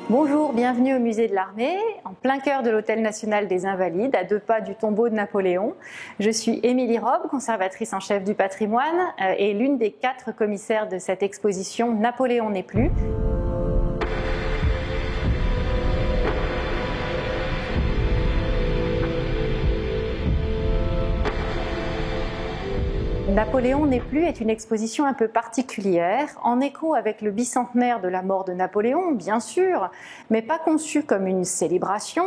Bonjour, bienvenue au musée de l'Armée, en plein cœur de l'Hôtel National des Invalides, à 2 pas du tombeau de Napoléon. Je suis Émilie Robe, conservatrice en chef du patrimoine et l'une des 4 commissaires de cette exposition « Napoléon n'est plus ». Napoléon n'est plus est une exposition un peu particulière, en écho avec le bicentenaire de la mort de Napoléon, bien sûr, mais pas conçue comme une célébration,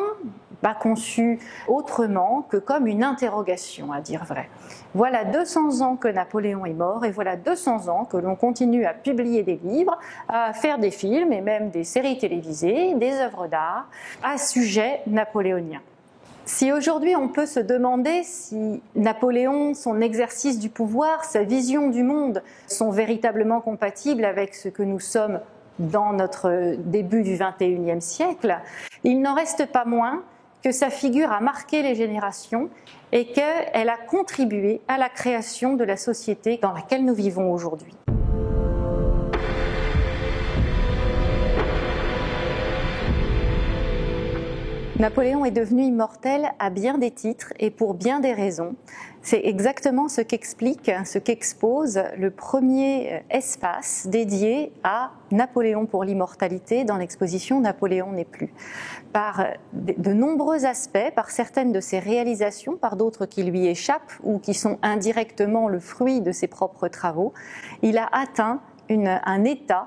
pas conçue autrement que comme une interrogation, à dire vrai. Voilà 200 ans que Napoléon est mort et voilà 200 ans que l'on continue à publier des livres, à faire des films et même des séries télévisées, des œuvres d'art à sujet napoléonien. Si aujourd'hui on peut se demander si Napoléon, son exercice du pouvoir, sa vision du monde sont véritablement compatibles avec ce que nous sommes dans notre début du XXIe siècle, il n'en reste pas moins que sa figure a marqué les générations et qu'elle a contribué à la création de la société dans laquelle nous vivons aujourd'hui. Napoléon est devenu immortel à bien des titres et pour bien des raisons. C'est exactement ce qu'explique, ce qu'expose le premier espace dédié à Napoléon pour l'immortalité dans l'exposition Napoléon n'est plus. Par de nombreux aspects, par certaines de ses réalisations, par d'autres qui lui échappent ou qui sont indirectement le fruit de ses propres travaux, il a atteint un état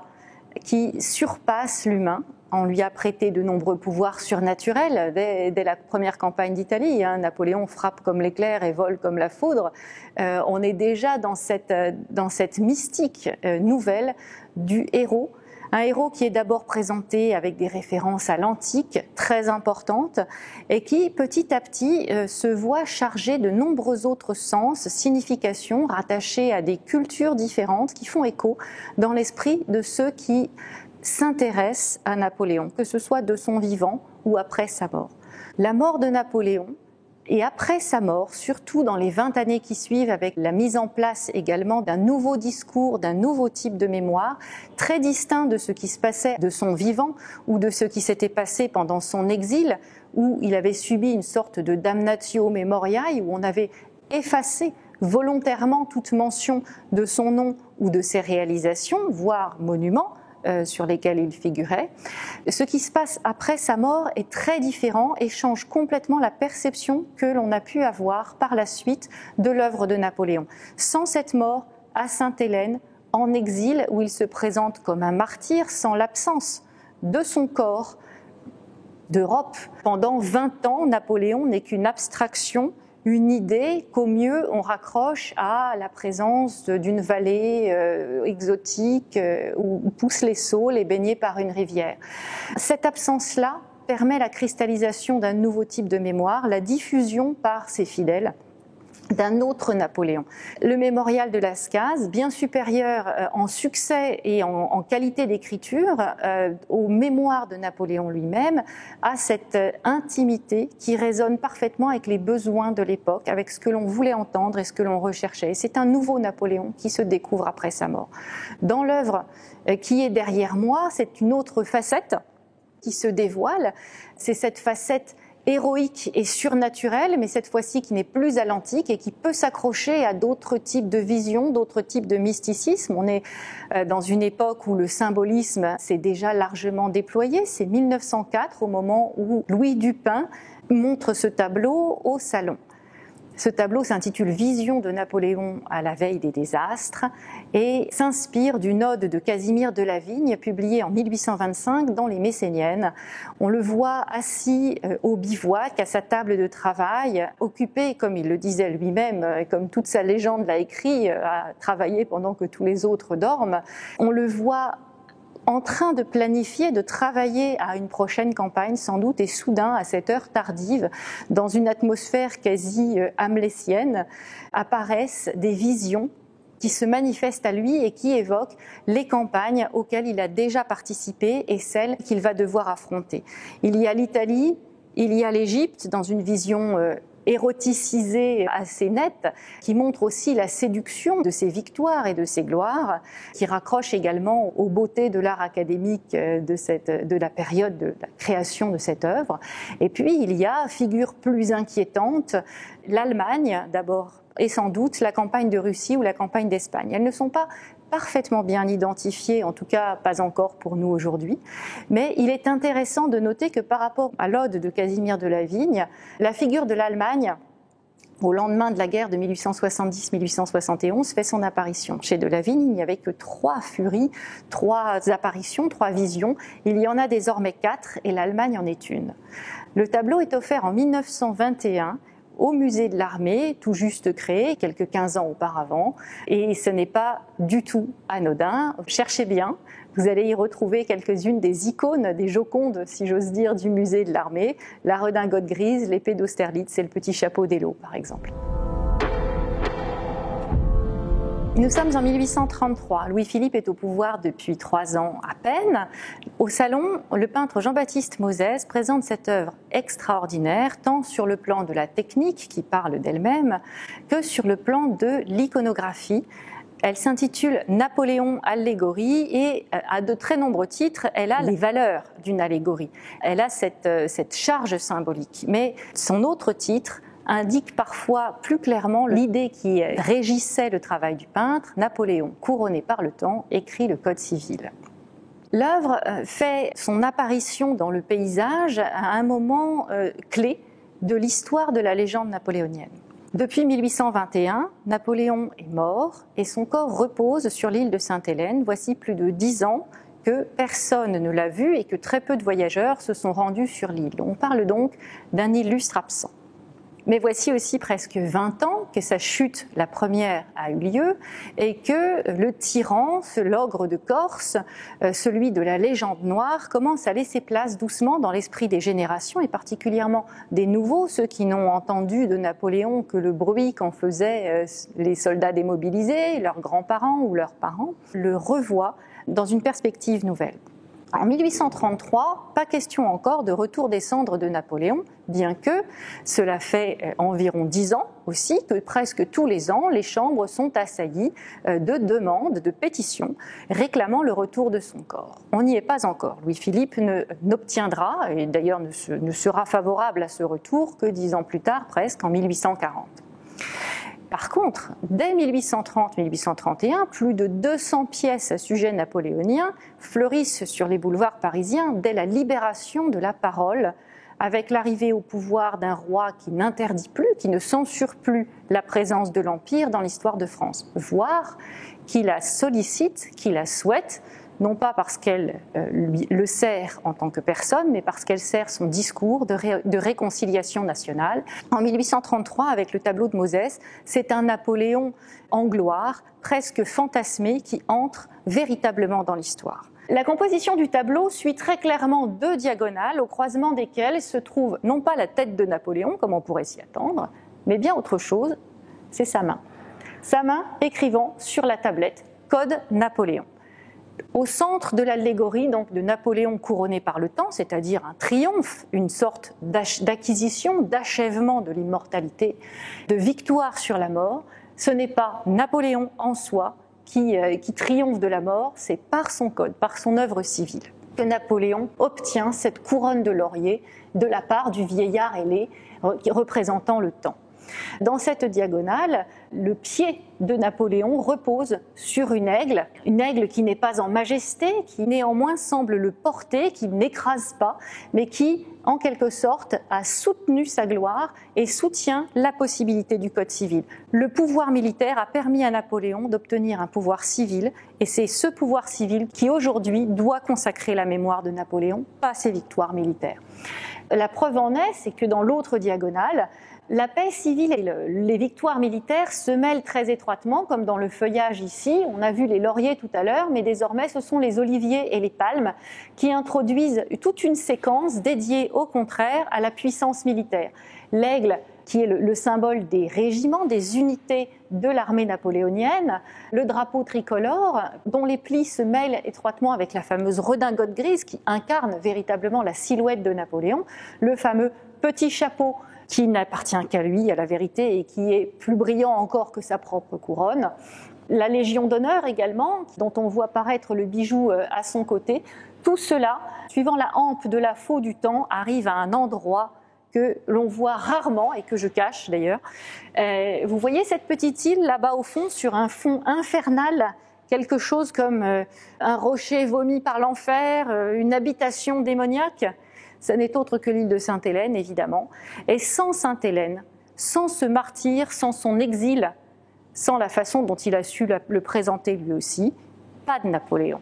qui surpasse l'humain. On lui a prêté de nombreux pouvoirs surnaturels dès la première campagne d'Italie. Napoléon frappe comme l'éclair et vole comme la foudre. On est déjà dans cette mystique nouvelle du héros. Un héros qui est d'abord présenté avec des références à l'antique, très importantes, et qui petit à petit se voit chargé de nombreux autres sens, significations, rattachées à des cultures différentes qui font écho dans l'esprit de ceux qui s'intéresse à Napoléon, que ce soit de son vivant ou après sa mort. La mort de Napoléon, et après sa mort, surtout dans les 20 années qui suivent, avec la mise en place également d'un nouveau discours, d'un nouveau type de mémoire, très distinct de ce qui se passait de son vivant ou de ce qui s'était passé pendant son exil, où il avait subi une sorte de damnatio memoriae, où on avait effacé volontairement toute mention de son nom ou de ses réalisations, voire monuments, sur lesquels il figurait. Ce qui se passe après sa mort est très différent et change complètement la perception que l'on a pu avoir par la suite de l'œuvre de Napoléon. Sans cette mort à Sainte-Hélène, en exil, où il se présente comme un martyr, sans l'absence de son corps d'Europe. Pendant 20 ans, Napoléon n'est qu'une abstraction, une idée qu'au mieux on raccroche à la présence d'une vallée exotique où poussent les saules et baignés par une rivière. Cette absence-là permet la cristallisation d'un nouveau type de mémoire, la diffusion par ses fidèles d'un autre Napoléon. Le mémorial de Lascaz, bien supérieur en succès et en qualité d'écriture aux mémoires de Napoléon lui-même, a cette intimité qui résonne parfaitement avec les besoins de l'époque, avec ce que l'on voulait entendre et ce que l'on recherchait. C'est un nouveau Napoléon qui se découvre après sa mort. Dans l'œuvre qui est derrière moi, c'est une autre facette qui se dévoile. C'est cette facette héroïque et surnaturelle, mais cette fois-ci qui n'est plus à l'antique et qui peut s'accrocher à d'autres types de visions, d'autres types de mysticisme. On est dans une époque où le symbolisme s'est déjà largement déployé. C'est 1904, au moment où Louis Dupin montre ce tableau au Salon. Ce tableau s'intitule « Vision de Napoléon à la veille des désastres » et s'inspire d'une ode de Casimir de Lavigne publiée en 1825 dans les Messéniennes. On le voit assis au bivouac, à sa table de travail, occupé, comme il le disait lui-même, comme toute sa légende l'a écrit, à travailler pendant que tous les autres dorment. On le voit en train de planifier, de travailler à une prochaine campagne sans doute, et soudain, à cette heure tardive, dans une atmosphère quasi hamlétienne, apparaissent des visions qui se manifestent à lui et qui évoquent les campagnes auxquelles il a déjà participé et celles qu'il va devoir affronter. Il y a l'Italie, il y a l'Égypte dans une vision éroticisée assez nette, qui montre aussi la séduction de ses victoires et de ses gloires, qui raccroche également aux beautés de l'art académique de la période de la création de cette œuvre. Et puis il y a, figure plus inquiétante, l'Allemagne d'abord, et sans doute la campagne de Russie ou la campagne d'Espagne. Elles ne sont pas parfaitement bien identifiées, en tout cas pas encore pour nous aujourd'hui, mais il est intéressant de noter que par rapport à l'Ode de Casimir de la Vigne, la figure de l'Allemagne, au lendemain de la guerre de 1870-1871, fait son apparition. Chez de la Vigne, il n'y avait que 3 furies, 3 apparitions, 3 visions. Il y en a désormais 4 et l'Allemagne en est une. Le tableau est offert en 1921 au musée de l'Armée, tout juste créé, quelques 15 ans auparavant. Et ce n'est pas du tout anodin. Cherchez bien, vous allez y retrouver quelques-unes des icônes, des jocondes, si j'ose dire, du musée de l'Armée. La redingote grise, l'épée d'Austerlitz et le petit chapeau d'Eylau, par exemple. Nous sommes en 1833. Louis-Philippe est au pouvoir depuis 3 ans à peine. Au salon, le peintre Jean-Baptiste Mozès présente cette œuvre extraordinaire, tant sur le plan de la technique, qui parle d'elle-même, que sur le plan de l'iconographie. Elle s'intitule Napoléon allégorie et à de très nombreux titres, elle a les valeurs d'une allégorie. Elle a cette charge symbolique. Mais son autre titre indique parfois plus clairement l'idée qui régissait le travail du peintre. Napoléon, couronné par le temps, écrit le Code civil. L'œuvre fait son apparition dans le paysage à un moment clé de l'histoire de la légende napoléonienne. Depuis 1821, Napoléon est mort et son corps repose sur l'île de Sainte-Hélène. Voici plus de 10 ans que personne ne l'a vu et que très peu de voyageurs se sont rendus sur l'île. On parle donc d'un illustre absent. Mais voici aussi presque 20 ans que sa chute, la première, a eu lieu et que le tyran, l'ogre de Corse, celui de la légende noire, commence à laisser place doucement dans l'esprit des générations et particulièrement des nouveaux, ceux qui n'ont entendu de Napoléon que le bruit qu'en faisaient les soldats démobilisés, leurs grands-parents ou leurs parents, le revoient dans une perspective nouvelle. En 1833, pas question encore de retour des cendres de Napoléon, bien que cela fait environ 10 ans aussi que presque tous les ans, les chambres sont assaillies de demandes, de pétitions réclamant le retour de son corps. On n'y est pas encore. Louis-Philippe n'obtiendra, et d'ailleurs ne sera favorable à ce retour que 10 ans plus tard, presque en 1840. Par contre, dès 1830-1831, plus de 200 pièces à sujet napoléonien fleurissent sur les boulevards parisiens dès la libération de la parole, avec l'arrivée au pouvoir d'un roi qui n'interdit plus, qui ne censure plus la présence de l'Empire dans l'histoire de France, voire qui la sollicite, qui la souhaite, non pas parce qu'elle le sert en tant que personne, mais parce qu'elle sert son discours de réconciliation nationale. En 1833, avec le tableau de Mozès, c'est un Napoléon en gloire, presque fantasmé, qui entre véritablement dans l'histoire. La composition du tableau suit très clairement 2 diagonales, au croisement desquelles se trouve non pas la tête de Napoléon, comme on pourrait s'y attendre, mais bien autre chose, c'est sa main. Sa main écrivant sur la tablette « Code Napoléon ». Au centre de l'allégorie donc de Napoléon couronné par le temps, c'est-à-dire un triomphe, une sorte d'acquisition, d'achèvement de l'immortalité, de victoire sur la mort, ce n'est pas Napoléon en soi qui triomphe de la mort, c'est par son code, par son œuvre civile, que Napoléon obtient cette couronne de laurier de la part du vieillard ailé représentant le temps. Dans cette diagonale, le pied de Napoléon repose sur une aigle qui n'est pas en majesté, qui néanmoins semble le porter, qui n'écrase pas, mais qui, en quelque sorte, a soutenu sa gloire et soutient la possibilité du Code civil. Le pouvoir militaire a permis à Napoléon d'obtenir un pouvoir civil, et c'est ce pouvoir civil qui, aujourd'hui, doit consacrer la mémoire de Napoléon, pas ses victoires militaires. La preuve en est, c'est que dans l'autre diagonale, la paix civile et les victoires militaires se mêlent très étroitement, comme dans le feuillage ici. On a vu les lauriers tout à l'heure, mais désormais ce sont les oliviers et les palmes qui introduisent toute une séquence dédiée au contraire à la puissance militaire. L'aigle, qui est le symbole des régiments, des unités de l'armée napoléonienne, le drapeau tricolore, dont les plis se mêlent étroitement avec la fameuse redingote grise qui incarne véritablement la silhouette de Napoléon, le fameux petit chapeau qui n'appartient qu'à lui, à la vérité, et qui est plus brillant encore que sa propre couronne. La Légion d'honneur également, dont on voit paraître le bijou à son côté. Tout cela, suivant la hampe de la faux du temps, arrive à un endroit que l'on voit rarement et que je cache d'ailleurs. Vous voyez cette petite île là-bas au fond, sur un fond infernal, quelque chose comme un rocher vomi par l'enfer, une habitation démoniaque. Ce n'est autre que l'île de Sainte-Hélène, évidemment. Et sans Sainte-Hélène, sans ce martyr, sans son exil, sans la façon dont il a su le présenter lui aussi, pas de Napoléon,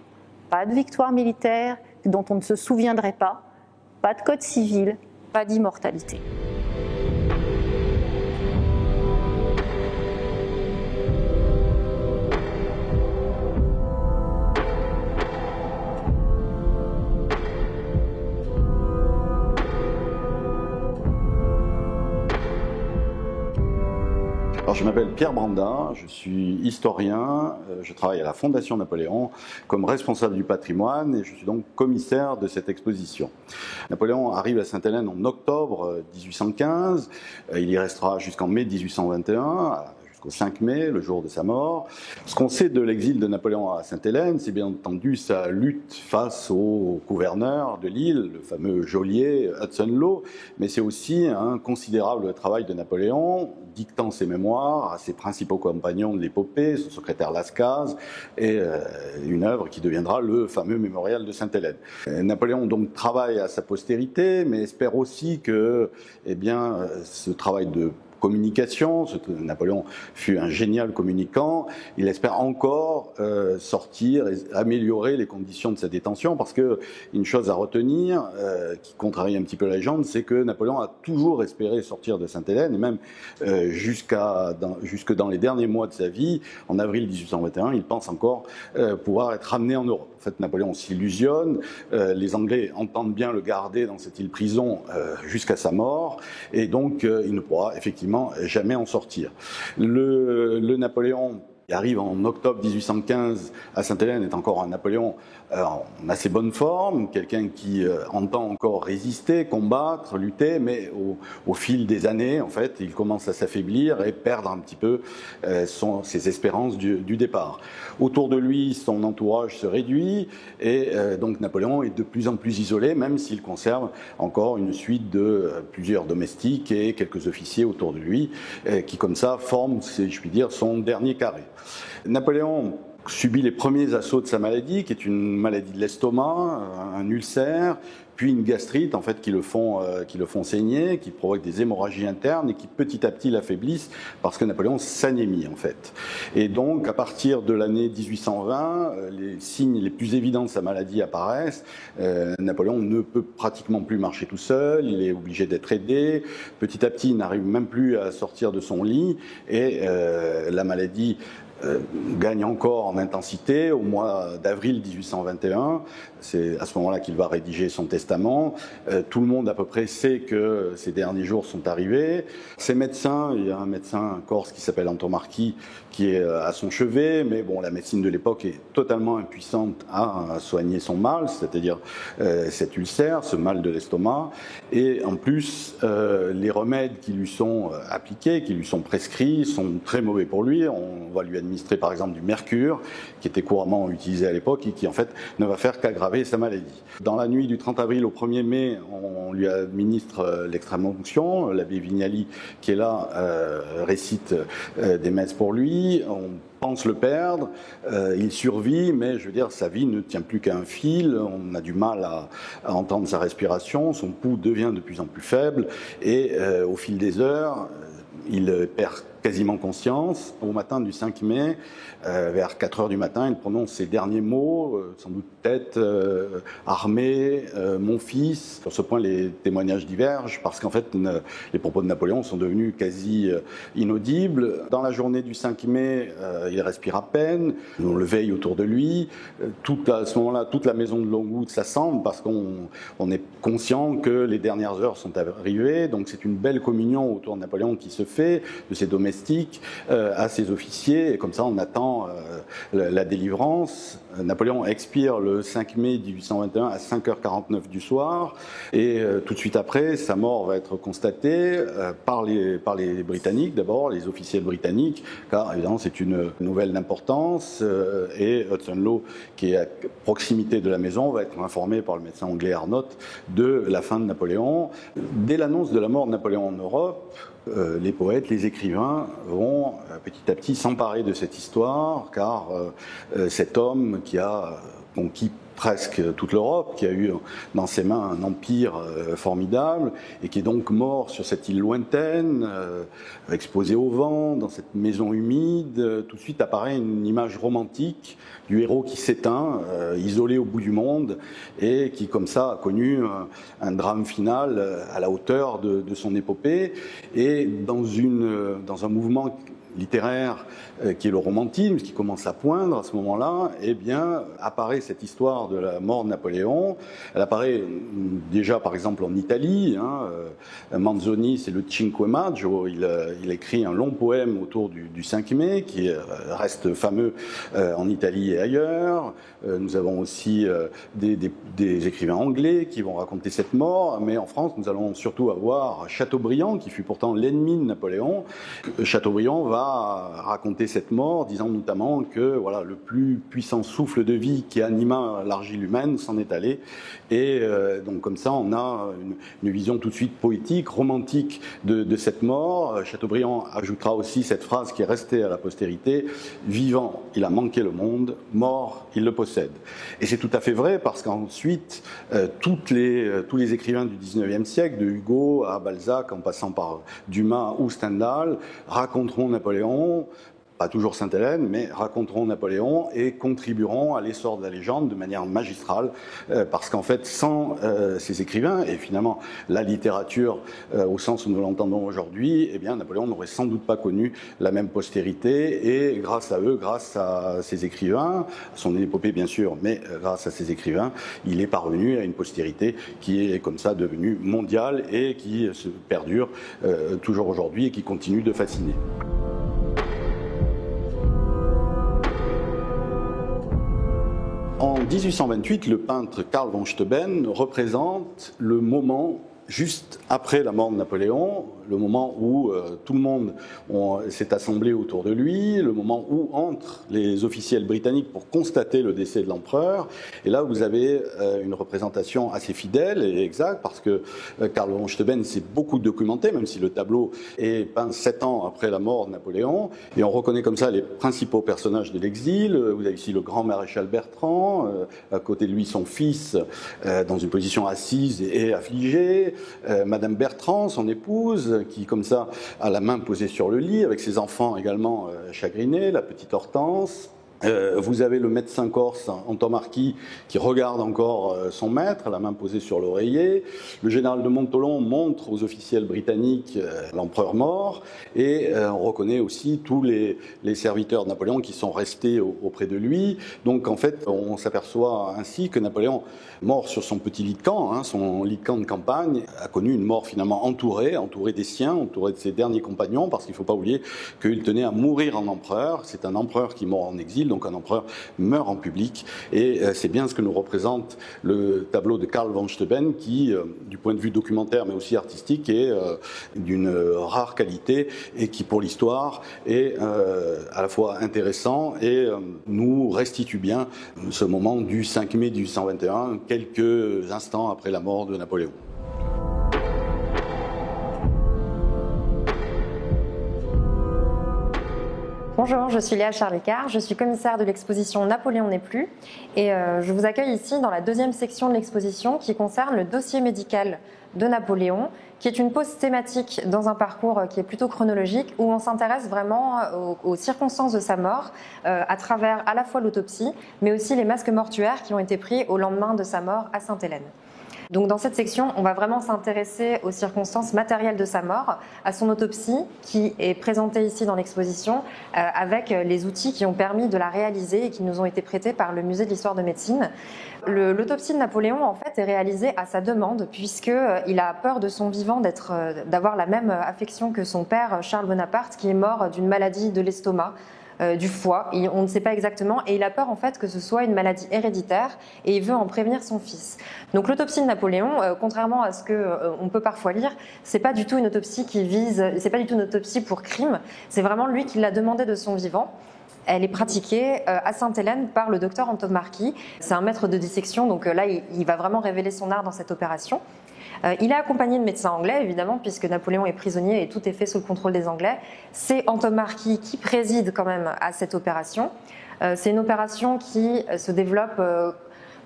pas de victoire militaire dont on ne se souviendrait pas de code civil, pas d'immortalité. Alors, je m'appelle Pierre Branda, je suis historien, je travaille à la Fondation Napoléon comme responsable du patrimoine et je suis donc commissaire de cette exposition. Napoléon arrive à Sainte-Hélène en octobre 1815, il y restera jusqu'en mai 1821, jusqu'au 5 mai, le jour de sa mort. Ce qu'on sait de l'exil de Napoléon à Sainte-Hélène, c'est bien entendu sa lutte face au gouverneur de l'île, le fameux geôlier Hudson Law, mais c'est aussi un considérable travail de Napoléon, dictant ses mémoires à ses principaux compagnons de l'épopée, son secrétaire Lascaz, et une œuvre qui deviendra le fameux mémorial de Sainte-Hélène. Napoléon donc travaille à sa postérité, mais espère aussi que ce travail de communication, Napoléon fut un génial communicant, il espère encore sortir et améliorer les conditions de sa détention, parce que une chose à retenir, qui contrarie un petit peu la légende, c'est que Napoléon a toujours espéré sortir de Sainte-Hélène, et même jusque dans les derniers mois de sa vie, en avril 1821, il pense encore pouvoir être ramené en Europe. En fait, Napoléon s'illusionne, les Anglais entendent bien le garder dans cette île-prison jusqu'à sa mort, et donc il ne pourra effectivement jamais en sortir. Le Napoléon qui arrive en octobre 1815 à Sainte-Hélène est encore un Napoléon en assez bonne forme, quelqu'un qui entend encore résister, combattre, lutter, mais au fil des années, en fait, il commence à s'affaiblir et perdre un petit peu ses espérances du départ. Autour de lui, son entourage se réduit et donc Napoléon est de plus en plus isolé, même s'il conserve encore une suite de plusieurs domestiques et quelques officiers autour de lui, qui comme ça forment, si je puis dire, son dernier carré. Napoléon subit les premiers assauts de sa maladie, qui est une maladie de l'estomac, un ulcère, puis une gastrite en fait qui le font saigner, qui provoquent des hémorragies internes et qui petit à petit l'affaiblissent parce que Napoléon s'anémie en fait. Et donc à partir de l'année 1820, les signes les plus évidents de sa maladie apparaissent. Napoléon ne peut pratiquement plus marcher tout seul, il est obligé d'être aidé. Petit à petit, il n'arrive même plus à sortir de son lit et la maladie gagne encore en intensité. Au mois d'avril 1821, c'est à ce moment-là qu'il va rédiger son testament. Tout le monde à peu près sait que ses derniers jours sont arrivés. Ses médecins, il y a un médecin corse qui s'appelle Anton Marquis qui est à son chevet, mais bon, la médecine de l'époque est totalement impuissante à soigner son mal, c'est-à-dire cet ulcère, ce mal de l'estomac. Et en plus, les remèdes qui lui sont appliqués, qui lui sont prescrits, sont très mauvais pour lui. On va lui administrer par exemple du mercure, qui était couramment utilisé à l'époque et qui en fait ne va faire qu'aggraver sa maladie. Dans la nuit du 30 avril au 1er mai, on lui administre l'extrême-onction. L'abbé Vignali, qui est là, récite des messes pour lui. On pense le perdre, il survit, mais je veux dire, sa vie ne tient plus qu'à un fil, on a du mal à entendre sa respiration, son pouls devient de plus en plus faible, et au fil des heures, il perd quasiment conscience. Au matin du 5 mai, vers 4 heures du matin, il prononce ses derniers mots, sans doute tête, armée, mon fils. Sur ce point, les témoignages divergent, parce qu'en fait, les propos de Napoléon sont devenus quasi inaudibles. Dans la journée du 5 mai, il respire à peine, on le veille autour de lui. À ce moment-là, toute la maison de Longwood s'assemble, parce qu'on est conscient que les dernières heures sont arrivées, donc c'est une belle communion autour de Napoléon qui se fait, de ses domestiques, domestique à ses officiers, et comme ça on attend la délivrance. Napoléon expire le 5 mai 1821 à 5h49 du soir, et tout de suite après, sa mort va être constatée par les Britanniques, d'abord, les officiels britanniques, car évidemment c'est une nouvelle d'importance, et Hudson Lowe, qui est à proximité de la maison, va être informé par le médecin anglais Arnott de la fin de Napoléon. Dès l'annonce de la mort de Napoléon en Europe, les poètes, les écrivains vont petit à petit s'emparer de cette histoire, car cet homme qui a conquis presque toute l'Europe, qui a eu dans ses mains un empire formidable, et qui est donc mort sur cette île lointaine, exposé au vent, dans cette maison humide, tout de suite apparaît une image romantique du héros qui s'éteint, isolé au bout du monde, et qui comme ça a connu un drame final à la hauteur de son épopée, et dans un mouvement littéraire qui est le romantisme, qui commence à poindre à ce moment-là, eh bien, apparaît cette histoire de la mort de Napoléon. Elle apparaît déjà, par exemple, en Italie. Manzoni, c'est le Cinque Maggio. Il écrit un long poème autour du 5 mai, qui reste fameux en Italie et ailleurs. Nous avons aussi des écrivains anglais qui vont raconter cette mort, mais en France, nous allons surtout avoir Chateaubriand, qui fut pourtant l'ennemi de Napoléon. Chateaubriand va raconter cette mort, disant notamment que voilà, le plus puissant souffle de vie qui anima l'argile humaine s'en est allé. Et donc comme ça, on a une vision tout de suite poétique, romantique de cette mort. Chateaubriand ajoutera aussi cette phrase qui est restée à la postérité: vivant, il a manqué le monde; mort, il le possède. Et c'est tout à fait vrai, parce qu'ensuite, tous les écrivains du 19e siècle, de Hugo à Balzac, en passant par Dumas ou Stendhal, raconteront Napoléon, pas toujours Sainte-Hélène, mais raconteront Napoléon et contribueront à l'essor de la légende de manière magistrale, parce qu'en fait, sans ces écrivains, et finalement la littérature au sens où nous l'entendons aujourd'hui, eh bien Napoléon n'aurait sans doute pas connu la même postérité, et grâce à eux, grâce à ces écrivains, son épopée bien sûr, mais grâce à ces écrivains, il est parvenu à une postérité qui est comme ça devenue mondiale et qui se perdure toujours aujourd'hui et qui continue de fasciner. En 1828, le peintre Karl von Steuben représente le moment juste après la mort de Napoléon, le moment où tout le monde s'est assemblé autour de lui, le moment où entrent les officiels britanniques pour constater le décès de l'empereur. Et là, vous avez une représentation assez fidèle et exacte, parce que Karl von Steuben s'est beaucoup documenté, même si le tableau est peint 7 ans après la mort de Napoléon. Et on reconnaît comme ça les principaux personnages de l'exil. Vous avez ici le grand maréchal Bertrand, à côté de lui son fils, dans une position assise et affligée. Madame Bertrand, son épouse, qui comme ça a la main posée sur le lit, avec ses enfants également chagrinés, la petite Hortense. Vous avez le médecin corse Anton Marquis qui regarde encore son maître, la main posée sur l'oreiller. Le général de Montholon montre aux officiels britanniques l'empereur mort, et on reconnaît aussi tous les serviteurs de Napoléon qui sont restés auprès de lui. Donc en fait, on s'aperçoit ainsi que Napoléon, mort sur son petit lit de camp, son lit de camp de campagne, a connu une mort finalement entouré des siens, entouré de ses derniers compagnons, parce qu'il ne faut pas oublier qu'il tenait à mourir en empereur. C'est un empereur qui meurt en exil, donc un empereur meurt en public, et c'est bien ce que nous représente le tableau de Karl von Steuben, qui, du point de vue documentaire mais aussi artistique, est d'une rare qualité, et qui pour l'histoire est à la fois intéressant et nous restitue bien ce moment du 5 mai 1821, quelques instants après la mort de Napoléon. Bonjour, je suis Léa Charles-Icard, je suis commissaire de l'exposition Napoléon n'est plus, et je vous accueille ici dans la deuxième section de l'exposition qui concerne le dossier médical de Napoléon, qui est une pause thématique dans un parcours qui est plutôt chronologique, où on s'intéresse vraiment aux circonstances de sa mort à travers à la fois l'autopsie, mais aussi les masques mortuaires qui ont été pris au lendemain de sa mort à Sainte-Hélène. Donc dans cette section, on va vraiment s'intéresser aux circonstances matérielles de sa mort, à son autopsie qui est présentée ici dans l'exposition avec les outils qui ont permis de la réaliser et qui nous ont été prêtés par le Musée de l'Histoire de Médecine. L'autopsie de Napoléon en fait est réalisée à sa demande puisqu'il a peur de son vivant d'avoir la même affection que son père Charles Bonaparte qui est mort d'une maladie de l'estomac. Du foie, on ne sait pas exactement, et il a peur en fait que ce soit une maladie héréditaire et il veut en prévenir son fils. Donc l'autopsie de Napoléon, contrairement à ce qu'on peut parfois lire, c'est pas du tout une autopsie c'est pas du tout une autopsie pour crime, c'est vraiment lui qui l'a demandé de son vivant. Elle est pratiquée à Sainte-Hélène par le docteur Anton Marquis. C'est un maître de dissection, donc là il va vraiment révéler son art dans cette opération. Il est accompagné de médecins anglais, évidemment, puisque Napoléon est prisonnier et tout est fait sous le contrôle des Anglais. C'est Anton Marquis qui préside quand même à cette opération. C'est une opération qui se développe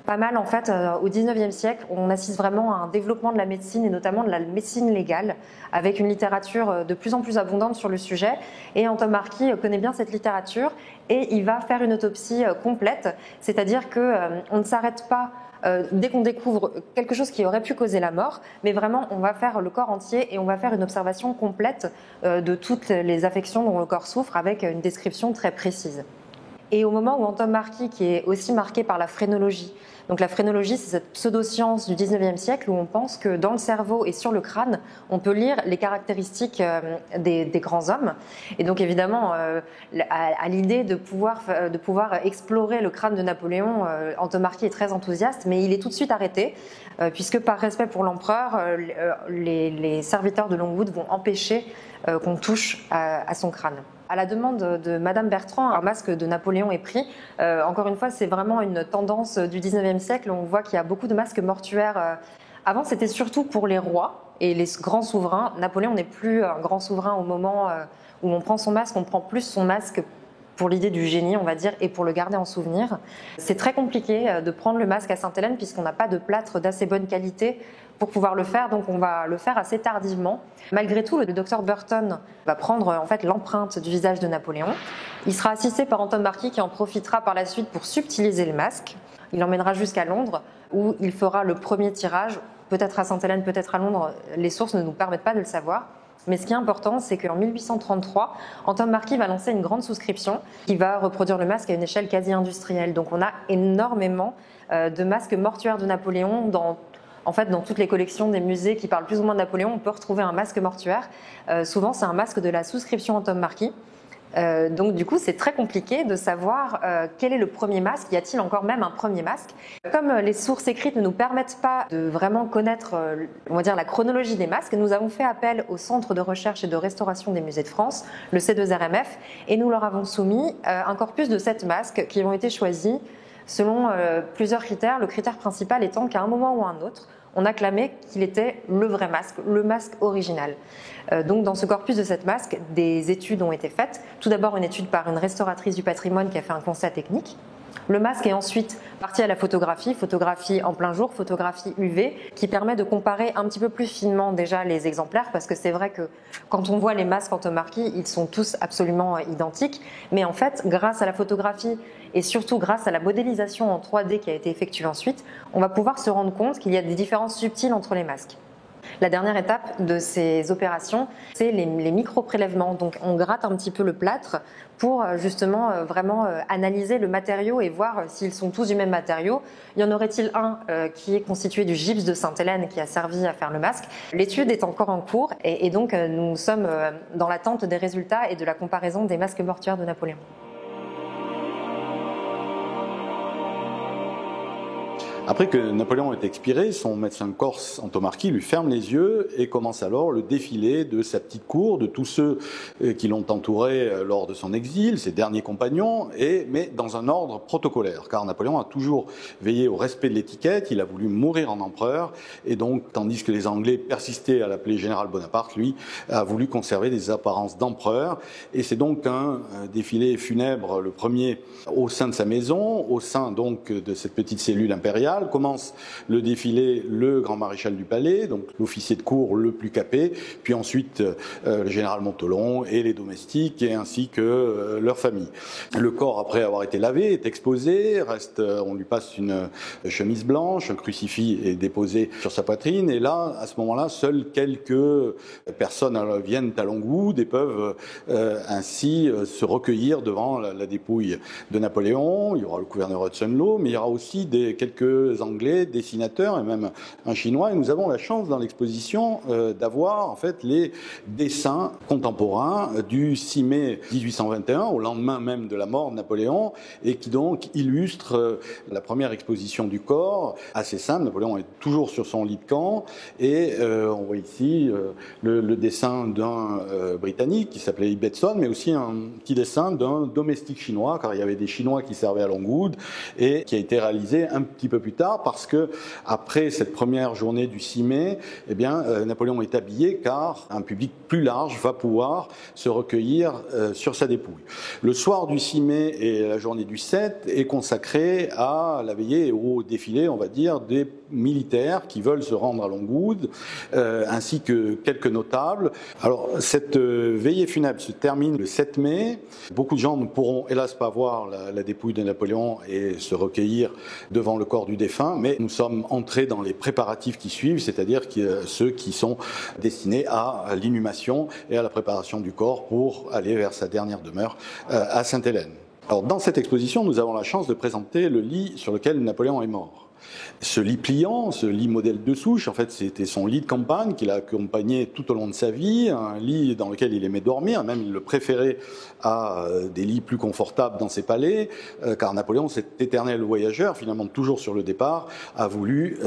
pas mal en fait au XIXe siècle. On assiste vraiment à un développement de la médecine et notamment de la médecine légale, avec une littérature de plus en plus abondante sur le sujet. Et Anton Marquis connaît bien cette littérature et il va faire une autopsie complète, c'est-à-dire qu'on ne s'arrête pas dès qu'on découvre quelque chose qui aurait pu causer la mort, mais vraiment on va faire le corps entier et on va faire une observation complète de toutes les affections dont le corps souffre avec une description très précise. Et au moment où Anton Marquis, qui est aussi marqué par la phrénologie, donc la phrénologie, c'est cette pseudo-science du XIXe siècle où on pense que dans le cerveau et sur le crâne, on peut lire les caractéristiques des grands hommes. Et donc évidemment, à l'idée de pouvoir explorer le crâne de Napoléon, Anton Marquis est très enthousiaste, mais il est tout de suite arrêté, puisque par respect pour l'empereur, les serviteurs de Longwood vont empêcher qu'on touche à son crâne. À la demande de Madame Bertrand, un masque de Napoléon est pris. Encore une fois, c'est vraiment une tendance du XIXe siècle. On voit qu'il y a beaucoup de masques mortuaires. Avant, c'était surtout pour les rois et les grands souverains. Napoléon n'est plus un grand souverain au moment où on prend son masque. On prend plus son masque pour l'idée du génie, on va dire, et pour le garder en souvenir. C'est très compliqué de prendre le masque à Sainte-Hélène puisqu'on n'a pas de plâtre d'assez bonne qualité pour pouvoir le faire, donc on va le faire assez tardivement. Malgré tout, le docteur Burton va prendre en fait l'empreinte du visage de Napoléon. Il sera assisté par Anton Marquis qui en profitera par la suite pour subtiliser le masque. Il l'emmènera jusqu'à Londres où il fera le premier tirage, peut-être à Sainte-Hélène, peut-être à Londres, les sources ne nous permettent pas de le savoir. Mais ce qui est important, c'est qu'en 1833, Anton Marquis va lancer une grande souscription qui va reproduire le masque à une échelle quasi industrielle. Donc on a énormément de masques mortuaires de Napoléon dans toutes les collections des musées qui parlent plus ou moins de Napoléon, on peut retrouver un masque mortuaire. Souvent, c'est un masque de la souscription Anton Marquis. Donc du coup, c'est très compliqué de savoir quel est le premier masque. Y a-t-il encore même un premier masque? Comme les sources écrites ne nous permettent pas de vraiment connaître, on va dire, la chronologie des masques, nous avons fait appel au Centre de recherche et de restauration des musées de France, le C2RMF, et nous leur avons soumis un corpus de 7 masques qui ont été choisis selon plusieurs critères. Le critère principal étant qu'à un moment ou à un autre, on a clamé qu'il était le vrai masque, le masque original. Donc dans ce corpus de 7 masques, des études ont été faites. Tout d'abord une étude par une restauratrice du patrimoine qui a fait un constat technique. Le masque est ensuite parti à la photographie en plein jour, photographie UV, qui permet de comparer un petit peu plus finement déjà les exemplaires, parce que c'est vrai que quand on voit les masques Anton Marquis, ils sont tous absolument identiques, mais en fait, grâce à la photographie et surtout grâce à la modélisation en 3D qui a été effectuée ensuite, on va pouvoir se rendre compte qu'il y a des différences subtiles entre les masques. La dernière étape de ces opérations, c'est les micro-prélèvements. Donc on gratte un petit peu le plâtre pour justement vraiment analyser le matériau et voir s'ils sont tous du même matériau. Y en aurait-il un qui est constitué du gypse de Sainte-Hélène qui a servi à faire le masque? L'étude est encore en cours et donc nous sommes dans l'attente des résultats et de la comparaison des masques mortuaires de Napoléon. Après que Napoléon est expiré, son médecin corse Anton Marquis lui ferme les yeux et commence alors le défilé de sa petite cour, de tous ceux qui l'ont entouré lors de son exil, ses derniers compagnons, mais dans un ordre protocolaire, car Napoléon a toujours veillé au respect de l'étiquette, il a voulu mourir en empereur, et donc, tandis que les Anglais persistaient à l'appeler général Bonaparte, lui a voulu conserver des apparences d'empereur, et c'est donc un défilé funèbre, le premier au sein de sa maison, au sein donc de cette petite cellule impériale, général. Commence le défilé le grand maréchal du palais, donc l'officier de cour le plus capé, puis ensuite le général Montholon et les domestiques, et ainsi que leur famille. Le corps, après avoir été lavé, est exposé, on lui passe une chemise blanche, un crucifix est déposé sur sa poitrine, et là, à ce moment-là, seules quelques personnes viennent à Longwood et peuvent ainsi se recueillir devant la dépouille de Napoléon. Il y aura le gouverneur Hudson Law, mais il y aura aussi quelques Anglais, dessinateurs et même un Chinois. Et nous avons la chance dans l'exposition d'avoir en fait les dessins contemporains du 6 mai 1821, au lendemain même de la mort de Napoléon, et qui donc illustrent la première exposition du corps, assez simple. Napoléon est toujours sur son lit de camp, et on voit ici le dessin d'un Britannique qui s'appelait Ibbetson, mais aussi un petit dessin d'un domestique chinois, car il y avait des Chinois qui servaient à Longwood, et qui a été réalisé un petit peu plus tard, parce que après cette première journée du 6 mai, eh bien, Napoléon est habillé, car un public plus large va pouvoir se recueillir sur sa dépouille. Le soir du 6 mai et la journée du 7 est consacrée à la veillée et au défilé, on va dire, des militaires qui veulent se rendre à Longwood, ainsi que quelques notables. Alors, cette veillée funèbre se termine le 7 mai. Beaucoup de gens ne pourront hélas pas voir la dépouille de Napoléon et se recueillir devant le corps du défunt, mais nous sommes entrés dans les préparatifs qui suivent, c'est-à-dire ceux qui sont destinés à l'inhumation et à la préparation du corps pour aller vers sa dernière demeure à Sainte-Hélène. Alors, dans cette exposition, nous avons la chance de présenter le lit sur lequel Napoléon est mort. Ce lit pliant, ce lit modèle de souche, en fait, c'était son lit de campagne qu'il a accompagné tout au long de sa vie, un lit dans lequel il aimait dormir, même il le préférait à des lits plus confortables dans ses palais, car Napoléon, cet éternel voyageur, finalement toujours sur le départ, a voulu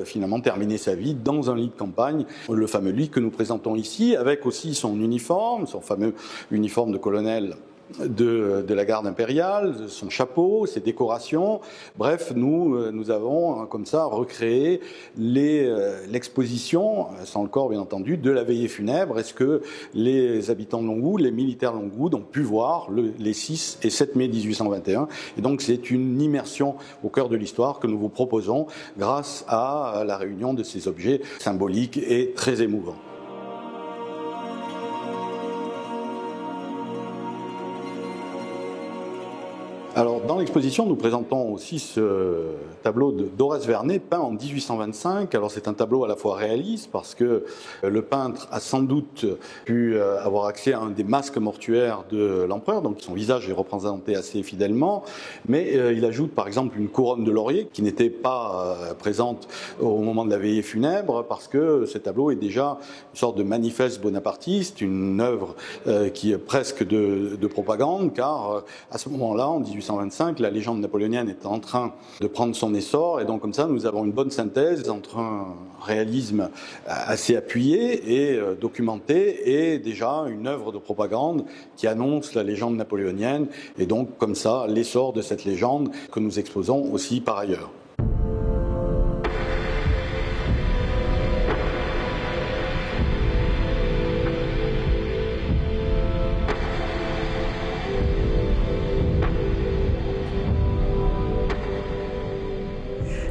finalement terminer sa vie dans un lit de campagne, le fameux lit que nous présentons ici, avec aussi son uniforme, son fameux uniforme de colonel de la garde impériale, son chapeau, ses décorations. Bref, nous avons comme ça recréé l'exposition, sans le corps bien entendu, de la veillée funèbre. Est-ce que les habitants de Longwood, les militaires de Longwood ont pu voir les 6 et 7 mai 1821. Et donc c'est une immersion au cœur de l'histoire que nous vous proposons grâce à la réunion de ces objets symboliques et très émouvants. Alors, dans l'exposition, nous présentons aussi ce tableau d'Horace Vernet, peint en 1825. Alors, c'est un tableau à la fois réaliste, parce que le peintre a sans doute pu avoir accès à un des masques mortuaires de l'empereur, donc son visage est représenté assez fidèlement, mais il ajoute par exemple une couronne de laurier qui n'était pas présente au moment de la veillée funèbre, parce que ce tableau est déjà une sorte de manifeste bonapartiste, une œuvre qui est presque de propagande, car à ce moment-là, en 1825, la légende napoléonienne est en train de prendre son essor, et donc comme ça nous avons une bonne synthèse entre un réalisme assez appuyé et documenté et déjà une œuvre de propagande qui annonce la légende napoléonienne, et donc comme ça l'essor de cette légende que nous exposons aussi par ailleurs.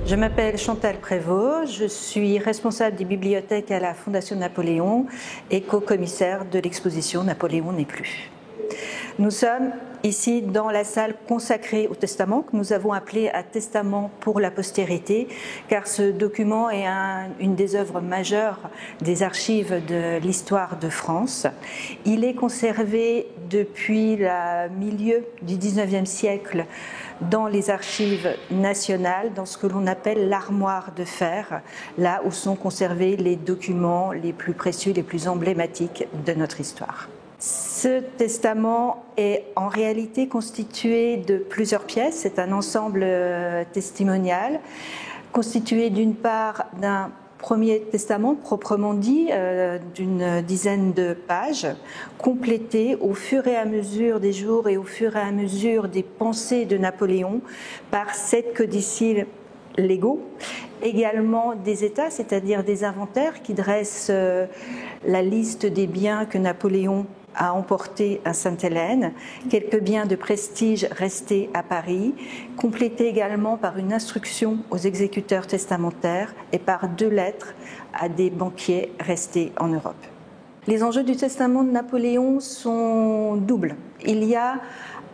Je m'appelle Chantal Prévost, je suis responsable des bibliothèques à la Fondation Napoléon et co-commissaire de l'exposition Napoléon n'est plus. Nous sommes ici dans la salle consacrée au testament, que nous avons appelé à Testament pour la postérité, car ce document est une des œuvres majeures des archives de l'histoire de France. Il est conservé depuis le milieu du XIXe siècle dans les archives nationales, dans ce que l'on appelle l'armoire de fer, là où sont conservés les documents les plus précieux, les plus emblématiques de notre histoire. Ce testament est en réalité constitué de plusieurs pièces. C'est un ensemble testimonial constitué d'une part d'un premier testament proprement dit, d'une dizaine de pages, complété au fur et à mesure des jours et au fur et à mesure des pensées de Napoléon par 7 codicilles légaux, également des états, c'est-à-dire des inventaires qui dressent la liste des biens que Napoléon à emporter à Sainte-Hélène, quelques biens de prestige restés à Paris, complétés également par une instruction aux exécuteurs testamentaires et par 2 lettres à des banquiers restés en Europe. Les enjeux du testament de Napoléon sont doubles. Il y a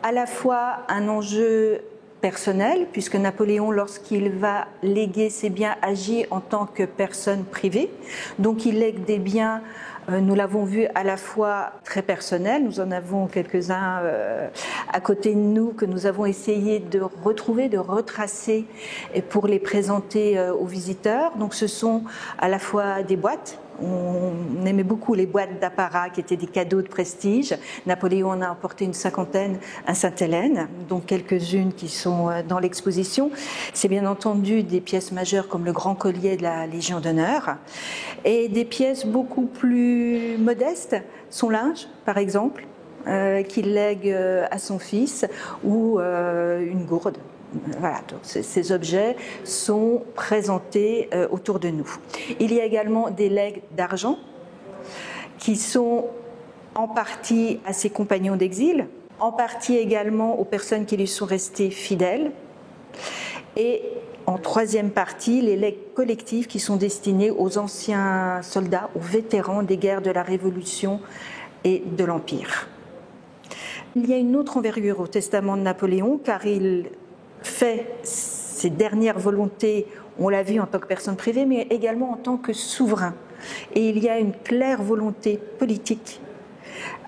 à la fois un enjeu personnel, puisque Napoléon, lorsqu'il va léguer ses biens, agit en tant que personne privée. Donc il lègue des biens, nous l'avons vu, à la fois très personnels, nous en avons quelques-uns à côté de nous que nous avons essayé de retrouver, de retracer pour les présenter aux visiteurs. Donc ce sont à la fois des boîtes. On aimait beaucoup les boîtes d'apparat qui étaient des cadeaux de prestige. Napoléon en a emporté une 50aine à Sainte-Hélène, dont quelques-unes qui sont dans l'exposition. C'est bien entendu des pièces majeures comme le grand collier de la Légion d'honneur et des pièces beaucoup plus modestes, son linge par exemple, qu'il lègue à son fils, ou une gourde. Voilà, donc ces objets sont présentés autour de nous. Il y a également des legs d'argent qui sont en partie à ses compagnons d'exil, en partie également aux personnes qui lui sont restées fidèles, et en troisième partie, les legs collectifs qui sont destinés aux anciens soldats, aux vétérans des guerres de la Révolution et de l'Empire. Il y a une autre envergure au testament de Napoléon, car il fait ses dernières volontés, on l'a vu en tant que personne privée, mais également en tant que souverain. Et il y a une claire volonté politique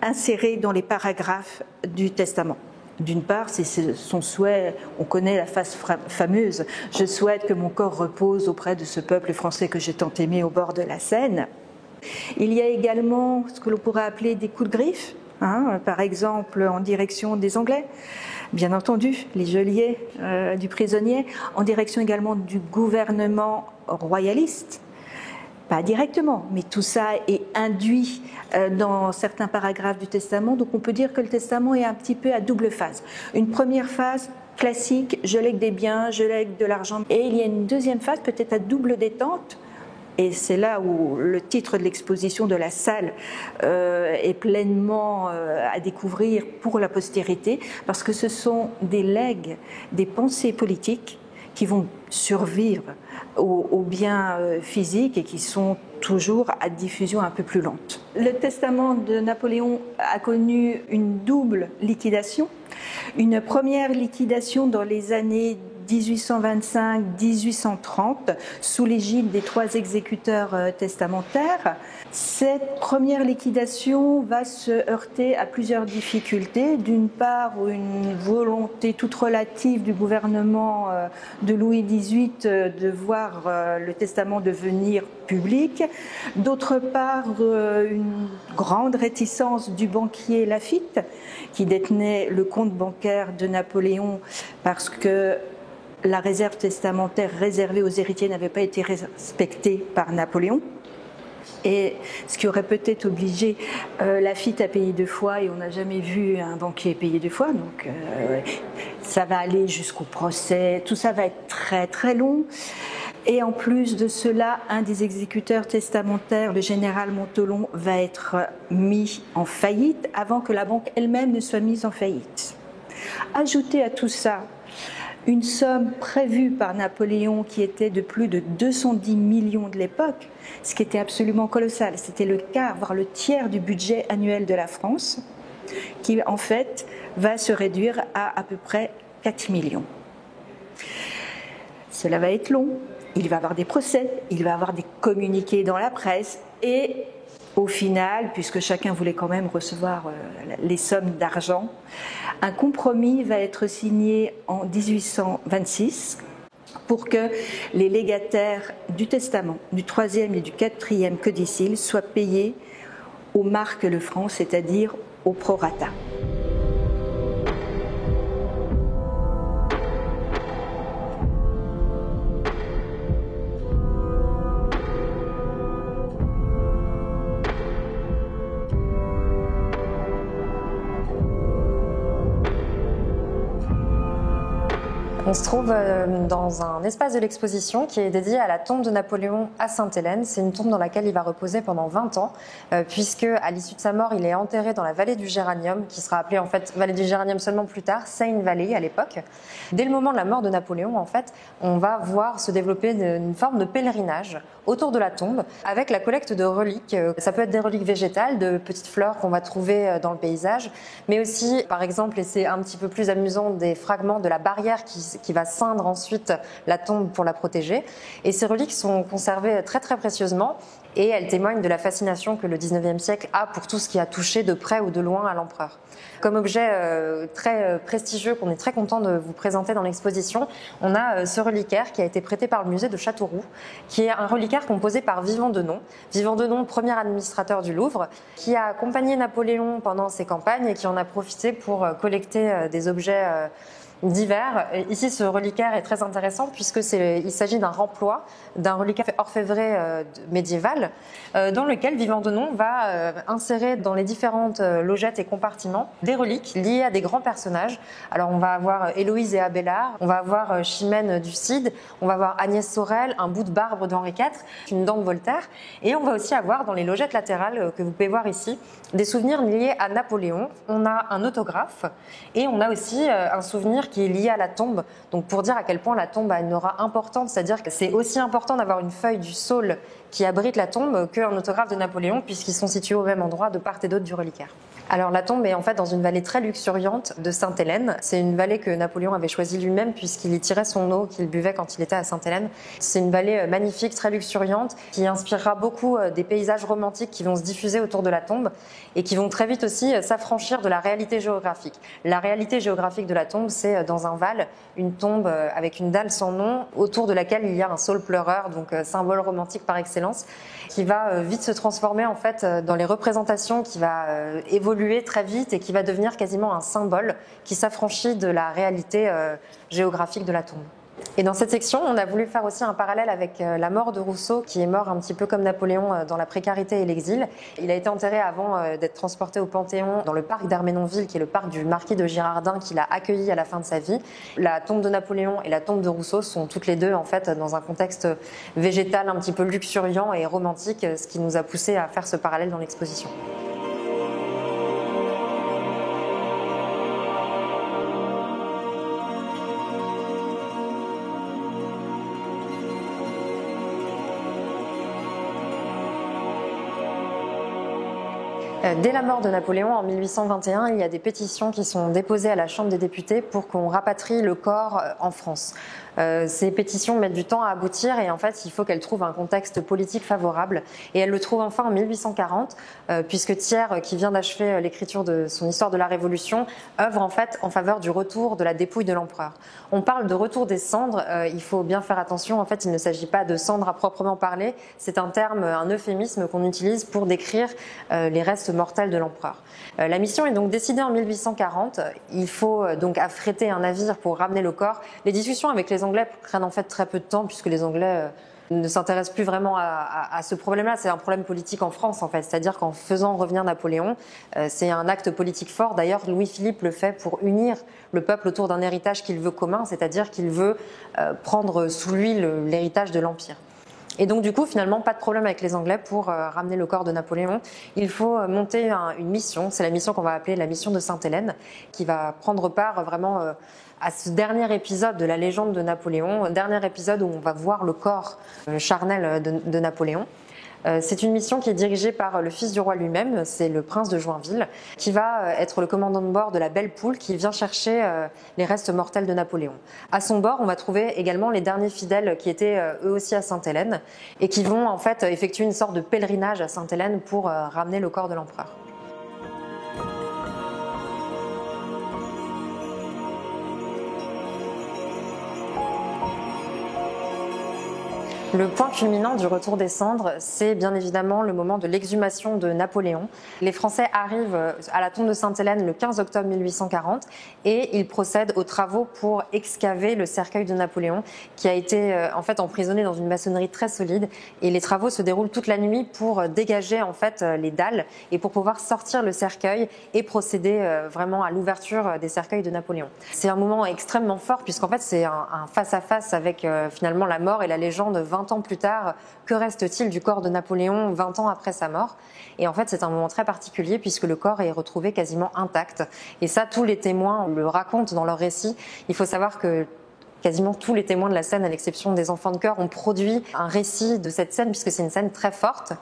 insérée dans les paragraphes du testament. D'une part, c'est son souhait, on connaît la phrase fameuse « Je souhaite que mon corps repose auprès de ce peuple français que j'ai tant aimé au bord de la Seine ». Il y a également ce que l'on pourrait appeler des coups de griffe, par exemple en direction des Anglais, bien entendu, les geôliers du prisonnier, en direction également du gouvernement royaliste. Pas directement, mais tout ça est induit dans certains paragraphes du testament. Donc on peut dire que le testament est un petit peu à double phase. Une première phase classique, je lègue des biens, je lègue de l'argent. Et il y a une deuxième phase, peut-être à double détente. Et c'est là où le titre de l'exposition de la salle est pleinement à découvrir pour la postérité, parce que ce sont des legs, des pensées politiques qui vont survivre aux biens physiques et qui sont toujours à diffusion un peu plus lente. Le testament de Napoléon a connu une double liquidation. Une première liquidation dans les années 1825-1830, sous l'égide des 3 exécuteurs testamentaires. Cette première liquidation va se heurter à plusieurs difficultés. D'une part, une volonté toute relative du gouvernement de Louis XVIII de voir le testament devenir public. D'autre part, une grande réticence du banquier Laffitte, qui détenait le compte bancaire de Napoléon parce que la réserve testamentaire réservée aux héritiers n'avait pas été respectée par Napoléon. Et ce qui aurait peut-être obligé Laffitte à payer 2 fois, et on n'a jamais vu un banquier payer 2 fois, donc ça va aller jusqu'au procès, tout ça va être très très long. Et en plus de cela, un des exécuteurs testamentaires, le général Montholon, va être mis en faillite avant que la banque elle-même ne soit mise en faillite. Ajoutez à tout ça une somme prévue par Napoléon qui était de plus de 210 millions de l'époque, ce qui était absolument colossal. C'était le quart, voire le tiers du budget annuel de la France, qui en fait va se réduire à peu près 4 millions. Cela va être long, il va y avoir des procès, il va y avoir des communiqués dans la presse, et au final, puisque chacun voulait quand même recevoir les sommes d'argent, un compromis va être signé en 1826 pour que les légataires du testament, du 3e et du 4e codicile soient payés aux marques le franc, c'est-à-dire au prorata. On se trouve dans un espace de l'exposition qui est dédié à la tombe de Napoléon à Sainte-Hélène. C'est une tombe dans laquelle il va reposer pendant 20 ans, puisque à l'issue de sa mort, il est enterré dans la vallée du Géranium, qui sera appelée en fait vallée du Géranium seulement plus tard, Seine Valley à l'époque. Dès le moment de la mort de Napoléon, en fait, on va voir se développer une forme de pèlerinage autour de la tombe, avec la collecte de reliques. Ça peut être des reliques végétales, de petites fleurs qu'on va trouver dans le paysage, mais aussi, par exemple, et c'est un petit peu plus amusant, des fragments de la barrière qui va ceindre ensuite la tombe pour la protéger. Et ces reliques sont conservées très très précieusement et elles témoignent de la fascination que le 19e siècle a pour tout ce qui a touché de près ou de loin à l'empereur. Comme objet très prestigieux qu'on est très content de vous présenter dans l'exposition, on a ce reliquaire qui a été prêté par le musée de Châteauroux, qui est un reliquaire composé par Vivant Denon. Vivant Denon, premier administrateur du Louvre, qui a accompagné Napoléon pendant ses campagnes et qui en a profité pour collecter des objets divers. Ici, ce reliquaire est très intéressant puisque il s'agit d'un remploi d'un reliquaire orfèvré médiéval dans lequel Vivant Denon va insérer dans les différentes logettes et compartiments des reliques liées à des grands personnages. Alors on va avoir Héloïse et Abélard, on va avoir Chimène du Cid, on va avoir Agnès Sorel, un bout de barbe d'Henri IV, une dent de Voltaire, et on va aussi avoir dans les logettes latérales que vous pouvez voir ici des souvenirs liés à Napoléon. On a un autographe et on a aussi un souvenir qui est lié à la tombe, donc pour dire à quel point la tombe a une aura importante, c'est-à-dire que c'est aussi important d'avoir une feuille du saule qui abrite la tombe qu'un autographe de Napoléon, puisqu'ils sont situés au même endroit de part et d'autre du reliquaire. Alors la tombe est en fait dans une vallée très luxuriante de Sainte-Hélène. C'est une vallée que Napoléon avait choisie lui-même puisqu'il y tirait son eau qu'il buvait quand il était à Sainte-Hélène. C'est une vallée magnifique, très luxuriante, qui inspirera beaucoup des paysages romantiques qui vont se diffuser autour de la tombe et qui vont très vite aussi s'affranchir de la réalité géographique. La réalité géographique de la tombe, c'est dans un val, une tombe avec une dalle sans nom autour de laquelle il y a un saule pleureur, donc symbole romantique par excellence, qui va vite se transformer en fait dans les représentations, qui va évoluer très vite et qui va devenir quasiment un symbole qui s'affranchit de la réalité géographique de la tombe. Et dans cette section, on a voulu faire aussi un parallèle avec la mort de Rousseau, qui est mort un petit peu comme Napoléon dans la précarité et l'exil. Il a été enterré avant d'être transporté au Panthéon dans le parc d'Erménonville, qui est le parc du marquis de Girardin, qu'il a accueilli à la fin de sa vie. La tombe de Napoléon et la tombe de Rousseau sont toutes les deux en fait dans un contexte végétal un petit peu luxuriant et romantique, ce qui nous a poussé à faire ce parallèle dans l'exposition. Dès la mort de Napoléon en 1821, il y a des pétitions qui sont déposées à la Chambre des députés pour qu'on rapatrie le corps en France. Ces pétitions mettent du temps à aboutir et en fait il faut qu'elles trouvent un contexte politique favorable, et elles le trouvent enfin en 1840 puisque Thiers, qui vient d'achever l'écriture de son Histoire de la Révolution, œuvre en fait en faveur du retour de la dépouille de l'empereur. On parle de retour des cendres, il faut bien faire attention, en fait il ne s'agit pas de cendres à proprement parler, c'est un terme, un euphémisme qu'on utilise pour décrire les restes mortels de l'empereur. La mission est donc décidée en 1840, il faut donc affréter un navire pour ramener le corps. Les discussions avec les Anglais prennent en fait très peu de temps puisque les Anglais ne s'intéressent plus vraiment à ce problème-là. C'est un problème politique en France en fait, c'est-à-dire qu'en faisant revenir Napoléon, c'est un acte politique fort. D'ailleurs, Louis-Philippe le fait pour unir le peuple autour d'un héritage qu'il veut commun, c'est-à-dire qu'il veut prendre sous lui l'héritage de l'Empire. Et donc du coup, finalement, pas de problème avec les Anglais pour ramener le corps de Napoléon. Il faut monter une mission, c'est la mission qu'on va appeler la mission de Sainte-Hélène, qui va prendre part vraiment à ce dernier épisode de la légende de Napoléon, dernier épisode où on va voir le corps charnel de Napoléon. C'est une mission qui est dirigée par le fils du roi lui-même, c'est le prince de Joinville, qui va être le commandant de bord de la Belle Poule qui vient chercher les restes mortels de Napoléon. À son bord, on va trouver également les derniers fidèles qui étaient eux aussi à Sainte-Hélène et qui vont en fait effectuer une sorte de pèlerinage à Sainte-Hélène pour ramener le corps de l'empereur. Le point culminant du retour des cendres, c'est bien évidemment le moment de l'exhumation de Napoléon. Les Français arrivent à la tombe de Sainte-Hélène le 15 octobre 1840 et ils procèdent aux travaux pour excaver le cercueil de Napoléon qui a été en fait emprisonné dans une maçonnerie très solide, et les travaux se déroulent toute la nuit pour dégager en fait les dalles et pour pouvoir sortir le cercueil et procéder vraiment à l'ouverture des cercueils de Napoléon. C'est un moment extrêmement fort puisqu'en fait c'est un face-à-face avec finalement la mort et la légende 20 ans plus tard. Que reste-t-il du corps de Napoléon 20 ans après sa mort? Et en fait, c'est un moment très particulier puisque le corps est retrouvé quasiment intact. Et ça, tous les témoins le racontent dans leur récit. Il faut savoir que quasiment tous les témoins de la scène, à l'exception des enfants de chœur, ont produit un récit de cette scène puisque c'est une scène très forte.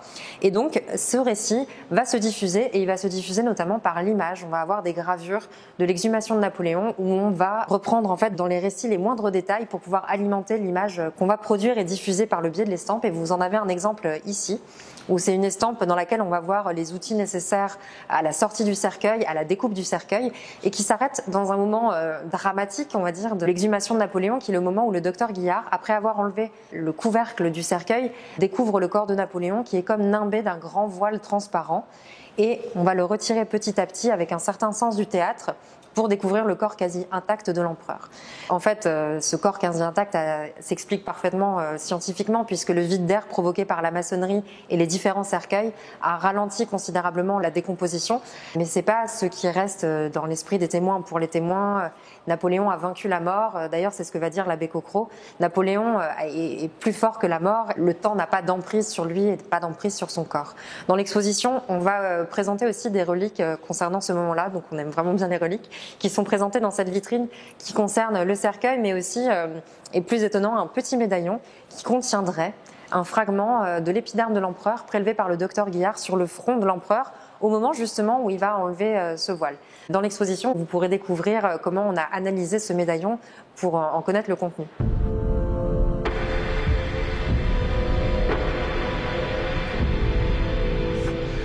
Et donc, ce récit va se diffuser, et il va se diffuser notamment par l'image. On va avoir des gravures de l'exhumation de Napoléon où on va reprendre en fait dans les récits les moindres détails pour pouvoir alimenter l'image qu'on va produire et diffuser par le biais de l'estampe. Et vous en avez un exemple ici, où c'est une estampe dans laquelle on va voir les outils nécessaires à la sortie du cercueil, à la découpe du cercueil, et qui s'arrête dans un moment dramatique, on va dire, de l'exhumation de Napoléon, qui est le moment où le docteur Guillard, après avoir enlevé le couvercle du cercueil, découvre le corps de Napoléon qui est comme nimbé d'un grand voile transparent, et on va le retirer petit à petit avec un certain sens du théâtre pour découvrir le corps quasi intact de l'empereur. En fait, ce corps quasi intact s'explique parfaitement scientifiquement, puisque le vide d'air provoqué par la maçonnerie et les différents cercueils a ralenti considérablement la décomposition. Mais c'est pas ce qui reste dans l'esprit des témoins. Pour les témoins, Napoléon a vaincu la mort. D'ailleurs, c'est ce que va dire l'abbé Coquereau. Napoléon est plus fort que la mort. Le temps n'a pas d'emprise sur lui et pas d'emprise sur son corps. Dans l'exposition, on va présenter aussi des reliques concernant ce moment-là. Donc, on aime vraiment bien les reliques, qui sont présentées dans cette vitrine qui concerne le cercueil, mais aussi, et plus étonnant, un petit médaillon qui contiendrait un fragment de l'épiderme de l'empereur prélevé par le docteur Guillard sur le front de l'empereur au moment justement où il va enlever ce voile. Dans l'exposition, vous pourrez découvrir comment on a analysé ce médaillon pour en connaître le contenu.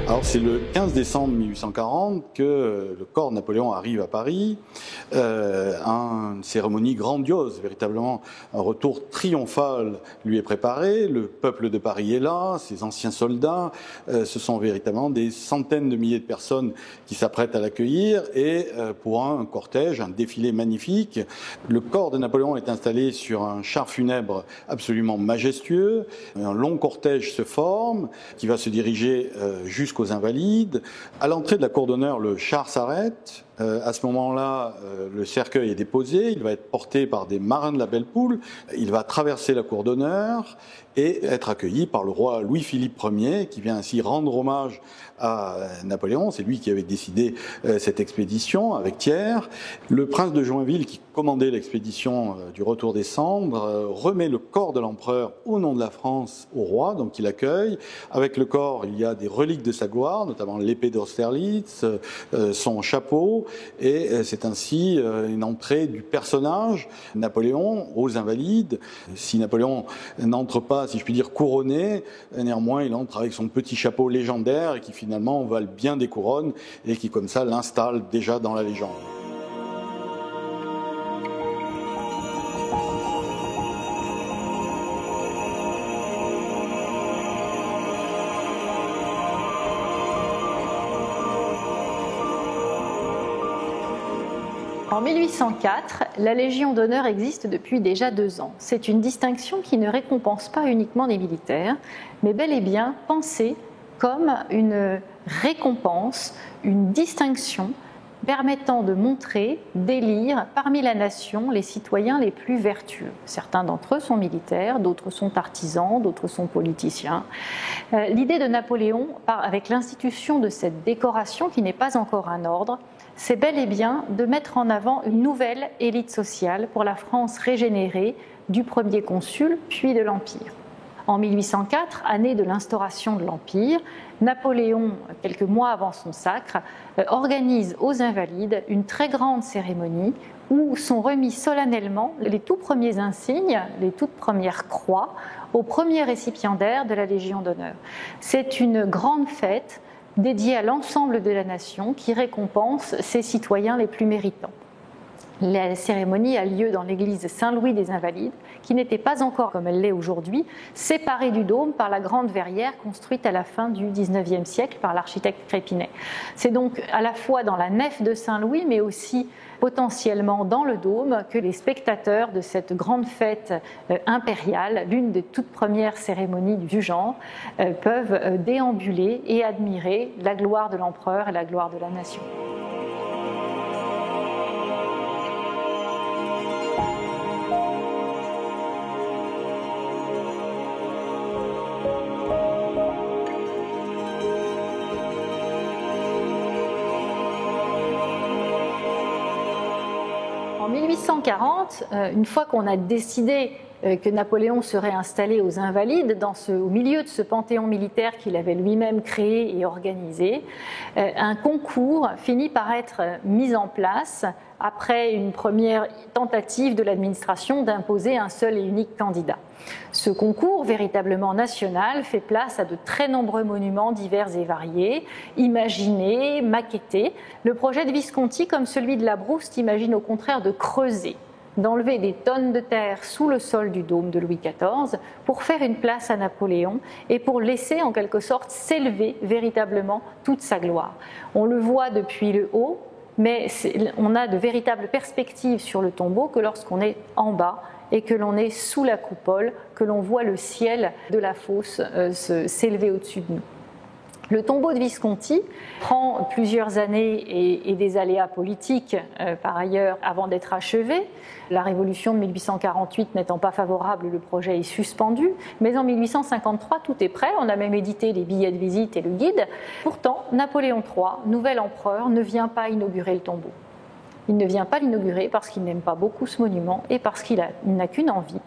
Alors c'est le 15 décembre 1840 que le corps de Napoléon arrive à Paris, une cérémonie grandiose, véritablement un retour triomphal lui est préparé, le peuple de Paris est là, ses anciens soldats, ce sont véritablement des centaines de milliers de personnes qui s'apprêtent à l'accueillir, et pour un cortège, un défilé magnifique. Le corps de Napoléon est installé sur un char funèbre absolument majestueux, un long cortège se forme qui va se diriger jusqu'aux Invalides. À l'entrée de la cour d'honneur, le char s'arrête. À ce moment-là, le cercueil est déposé, il va être porté par des marins de la Belle Poule, il va traverser la cour d'honneur et être accueilli par le roi Louis-Philippe Ier, qui vient ainsi rendre hommage à Napoléon. C'est lui qui avait décidé cette expédition avec Thiers. Le prince de Joinville, qui commandait l'expédition du retour des cendres, remet le corps de l'empereur au nom de la France au roi, donc il accueille. Avec le corps, il y a des reliques de sa gloire, notamment l'épée d'Austerlitz, son chapeau, et c'est ainsi une entrée du personnage Napoléon aux Invalides. Si Napoléon n'entre pas, si je puis dire, couronné, néanmoins il entre avec son petit chapeau légendaire et qui finalement valent bien des couronnes et qui comme ça l'installe déjà dans la légende. En 1804, la Légion d'honneur existe depuis déjà 2 ans. C'est une distinction qui ne récompense pas uniquement les militaires, mais bel et bien pensée comme une récompense, une distinction permettant de montrer, d'élire parmi la nation les citoyens les plus vertueux. Certains d'entre eux sont militaires, d'autres sont artisans, d'autres sont politiciens. L'idée de Napoléon, avec l'institution de cette décoration qui n'est pas encore un ordre, c'est bel et bien de mettre en avant une nouvelle élite sociale pour la France régénérée du premier consul puis de l'Empire. En 1804, année de l'instauration de l'Empire, Napoléon, quelques mois avant son sacre, organise aux Invalides une très grande cérémonie où sont remis solennellement les tout premiers insignes, les toutes premières croix aux premiers récipiendaires de la Légion d'honneur. C'est une grande fête dédiée à l'ensemble de la nation qui récompense ses citoyens les plus méritants. La cérémonie a lieu dans l'église Saint-Louis des Invalides, qui n'était pas encore, comme elle l'est aujourd'hui, séparée du dôme par la grande verrière construite à la fin du XIXe siècle par l'architecte Crépinet. C'est donc à la fois dans la nef de Saint-Louis, mais aussi potentiellement dans le dôme, que les spectateurs de cette grande fête impériale, l'une des toutes premières cérémonies du genre, peuvent déambuler et admirer la gloire de l'empereur et la gloire de la nation. En 1840, une fois qu'on a décidé que Napoléon serait installé aux Invalides, au milieu de ce panthéon militaire qu'il avait lui-même créé et organisé, un concours finit par être mis en place après une première tentative de l'administration d'imposer un seul et unique candidat. Ce concours, véritablement national, fait place à de très nombreux monuments divers et variés, imaginés, maquettés. Le projet de Visconti, comme celui de Labrouste, imagine au contraire de creuser, d'enlever des tonnes de terre sous le sol du dôme de Louis XIV pour faire une place à Napoléon et pour laisser en quelque sorte s'élever véritablement toute sa gloire. On le voit depuis le haut, mais on a de véritables perspectives sur le tombeau que lorsqu'on est en bas et que l'on est sous la coupole, que l'on voit le ciel de la fosse s'élever au-dessus de nous. Le tombeau de Visconti prend plusieurs années et des aléas politiques par ailleurs avant d'être achevé. La révolution de 1848 n'étant pas favorable, le projet est suspendu. Mais en 1853, tout est prêt. On a même édité les billets de visite et le guide. Pourtant, Napoléon III, nouvel empereur, ne vient pas inaugurer le tombeau. Il ne vient pas l'inaugurer parce qu'il n'aime pas beaucoup ce monument et parce qu'il n'a qu'une envie,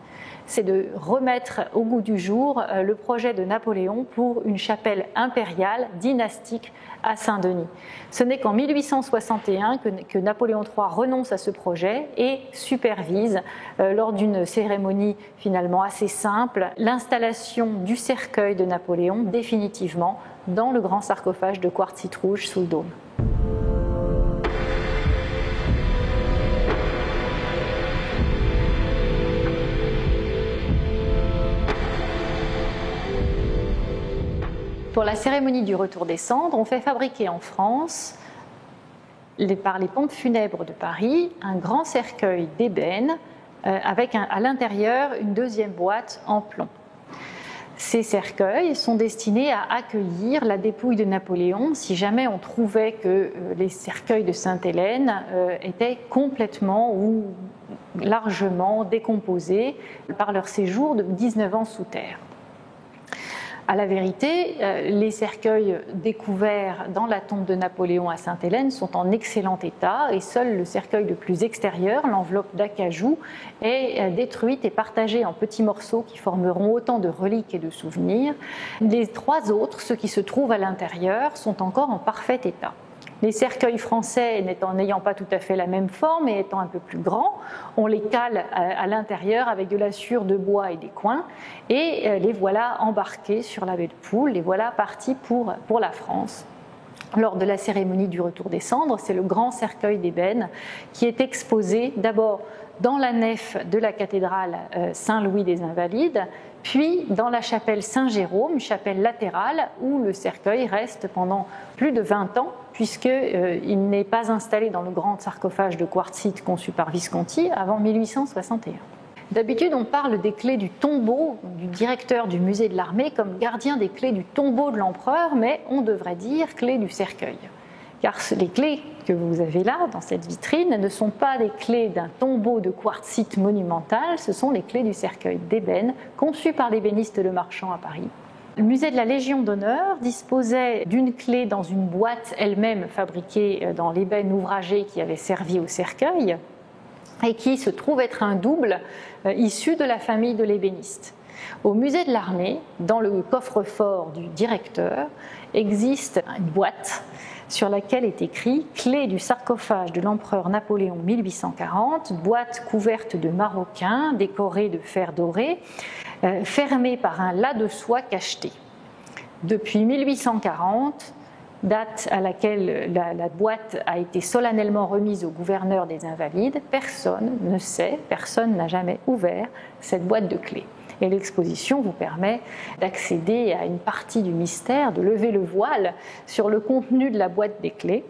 c'est de remettre au goût du jour le projet de Napoléon pour une chapelle impériale dynastique à Saint-Denis. Ce n'est qu'en 1861 que Napoléon III renonce à ce projet et supervise, lors d'une cérémonie finalement assez simple, l'installation du cercueil de Napoléon définitivement dans le grand sarcophage de quartzite rouge sous le dôme. Pour la cérémonie du retour des cendres, on fait fabriquer en France, par les pompes funèbres de Paris, un grand cercueil d'ébène avec à l'intérieur une deuxième boîte en plomb. Ces cercueils sont destinés à accueillir la dépouille de Napoléon si jamais on trouvait que les cercueils de Sainte-Hélène étaient complètement ou largement décomposés par leur séjour de 19 ans sous terre. À la vérité, les cercueils découverts dans la tombe de Napoléon à Sainte-Hélène sont en excellent état et seul le cercueil le plus extérieur, l'enveloppe d'acajou, est détruite et partagée en petits morceaux qui formeront autant de reliques et de souvenirs. Les trois autres, ceux qui se trouvent à l'intérieur, sont encore en parfait état. Les cercueils français n'ayant pas tout à fait la même forme et étant un peu plus grands, on les cale à l'intérieur avec de la sciure de bois et des coins et les voilà embarqués sur la belle poule, les voilà partis pour la France. Lors de la cérémonie du retour des cendres, c'est le grand cercueil d'ébène qui est exposé d'abord dans la nef de la cathédrale Saint-Louis des Invalides, puis dans la chapelle Saint-Jérôme, chapelle latérale, où le cercueil reste pendant plus de 20 ans, puisqu'il n'est pas installé dans le grand sarcophage de quartzite conçu par Visconti avant 1861. D'habitude, on parle des clés du tombeau du directeur du musée de l'armée comme gardien des clés du tombeau de l'empereur, mais on devrait dire clés du cercueil. Car les clés que vous avez là, dans cette vitrine, ne sont pas des clés d'un tombeau de quartzite monumental, ce sont les clés du cercueil d'ébène, conçu par l'ébéniste Le Marchand à Paris. Le musée de la Légion d'honneur disposait d'une clé dans une boîte elle-même fabriquée dans l'ébène ouvragé qui avait servi au cercueil et qui se trouve être un double issu de la famille de l'ébéniste. Au musée de l'armée, dans le coffre-fort du directeur, existe une boîte sur laquelle est écrit « Clé du sarcophage de l'empereur Napoléon 1840 », boîte couverte de maroquin, décorée de fer doré, fermée par un lât de soie cacheté. Depuis 1840, date à laquelle la boîte a été solennellement remise au gouverneur des Invalides, personne ne sait, personne n'a jamais ouvert cette boîte de clés. Et l'exposition vous permet d'accéder à une partie du mystère, de lever le voile sur le contenu de la boîte des clés.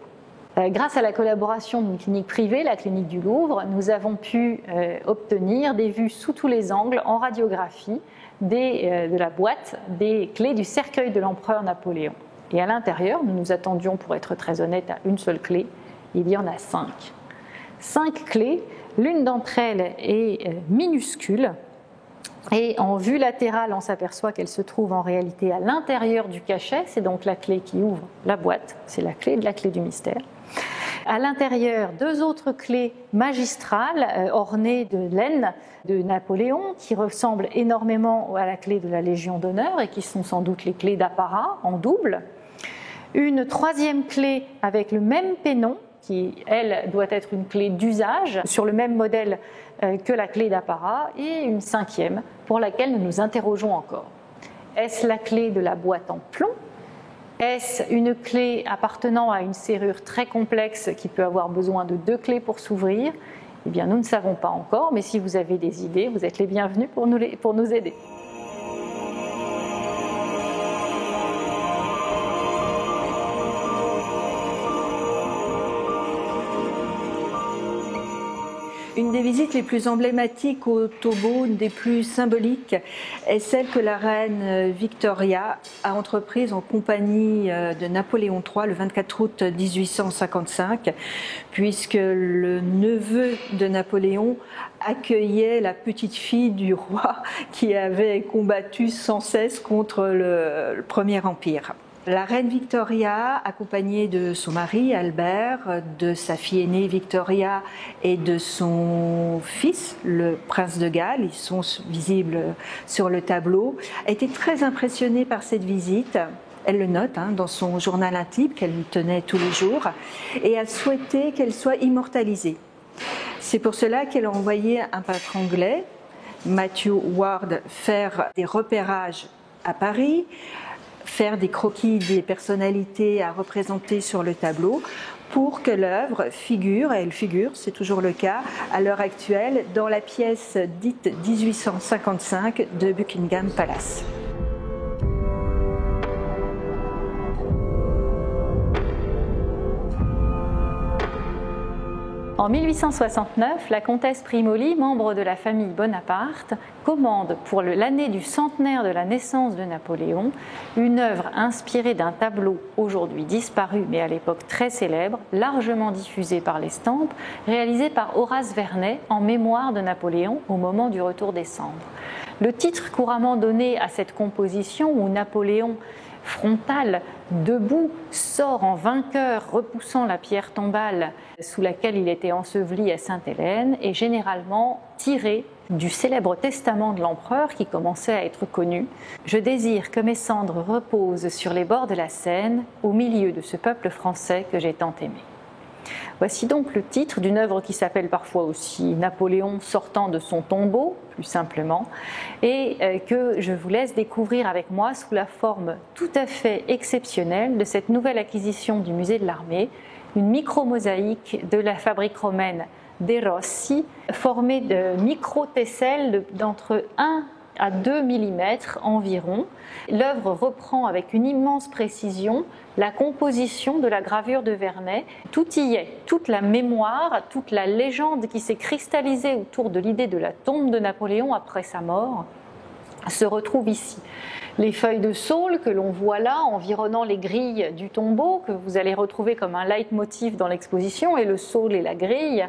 Grâce à la collaboration d'une clinique privée, la clinique du Louvre, nous avons pu obtenir des vues sous tous les angles en radiographie de la boîte des clés du cercueil de l'empereur Napoléon. Et à l'intérieur, nous nous attendions, pour être très honnête, à une seule clé. Il y en a 5. 5 clés, l'une d'entre elles est minuscule. Et en vue latérale, on s'aperçoit qu'elle se trouve en réalité à l'intérieur du cachet. C'est donc la clé qui ouvre la boîte. C'est la clé du mystère. À l'intérieur, 2 autres clés magistrales ornées de l'aine de Napoléon qui ressemblent énormément à la clé de la Légion d'honneur et qui sont sans doute les clés d'apparat en double. Une 3e clé avec le même pennon qui, elle, doit être une clé d'usage sur le même modèle que la clé d'apparat, et une 5e pour laquelle nous nous interrogeons encore. Est-ce la clé de la boîte en plomb ? Est-ce une clé appartenant à une serrure très complexe qui peut avoir besoin de 2 clés pour s'ouvrir ? Eh bien, nous ne savons pas encore, mais si vous avez des idées, vous êtes les bienvenus pour nous aider. Une des visites les plus emblématiques au tombeau, une des plus symboliques, est celle que la reine Victoria a entreprise en compagnie de Napoléon III le 24 août 1855, puisque le neveu de Napoléon accueillait la petite fille du roi qui avait combattu sans cesse contre le Premier Empire. La reine Victoria, accompagnée de son mari Albert, de sa fille aînée Victoria et de son fils, le prince de Galles, ils sont visibles sur le tableau, a été très impressionnée par cette visite. Elle le note dans son journal intime qu'elle tenait tous les jours et a souhaité qu'elle soit immortalisée. C'est pour cela qu'elle a envoyé un peintre anglais, Matthew Ward, faire des repérages à Paris, faire des croquis des personnalités à représenter sur le tableau pour que l'œuvre figure, et elle figure, c'est toujours le cas, à l'heure actuelle, dans la pièce dite 1855 de Buckingham Palace. En 1869, la comtesse Primoli, membre de la famille Bonaparte, commande pour l'année du centenaire de la naissance de Napoléon une œuvre inspirée d'un tableau aujourd'hui disparu mais à l'époque très célèbre, largement diffusé par l'Estampes, réalisé par Horace Vernet en mémoire de Napoléon au moment du retour des cendres. Le titre couramment donné à cette composition où Napoléon frontal, debout, sort en vainqueur, repoussant la pierre tombale sous laquelle il était enseveli à Sainte-Hélène, est généralement tiré du célèbre testament de l'empereur qui commençait à être connu. « Je désire que mes cendres reposent sur les bords de la Seine, au milieu de ce peuple français que j'ai tant aimé. » Voici donc le titre d'une œuvre qui s'appelle parfois aussi Napoléon sortant de son tombeau, plus simplement, et que je vous laisse découvrir avec moi sous la forme tout à fait exceptionnelle de cette nouvelle acquisition du musée de l'Armée, une micro-mosaïque de la fabrique romaine des Rossi, formée de micro-tesselles d'entre 1 à 2 mm environ. L'œuvre reprend avec une immense précision la composition de la gravure de Vernet. Tout y est, toute la mémoire, toute la légende qui s'est cristallisée autour de l'idée de la tombe de Napoléon après sa mort se retrouve ici. Les feuilles de saule que l'on voit là, environnant les grilles du tombeau, que vous allez retrouver comme un leitmotiv dans l'exposition, et le saule et la grille.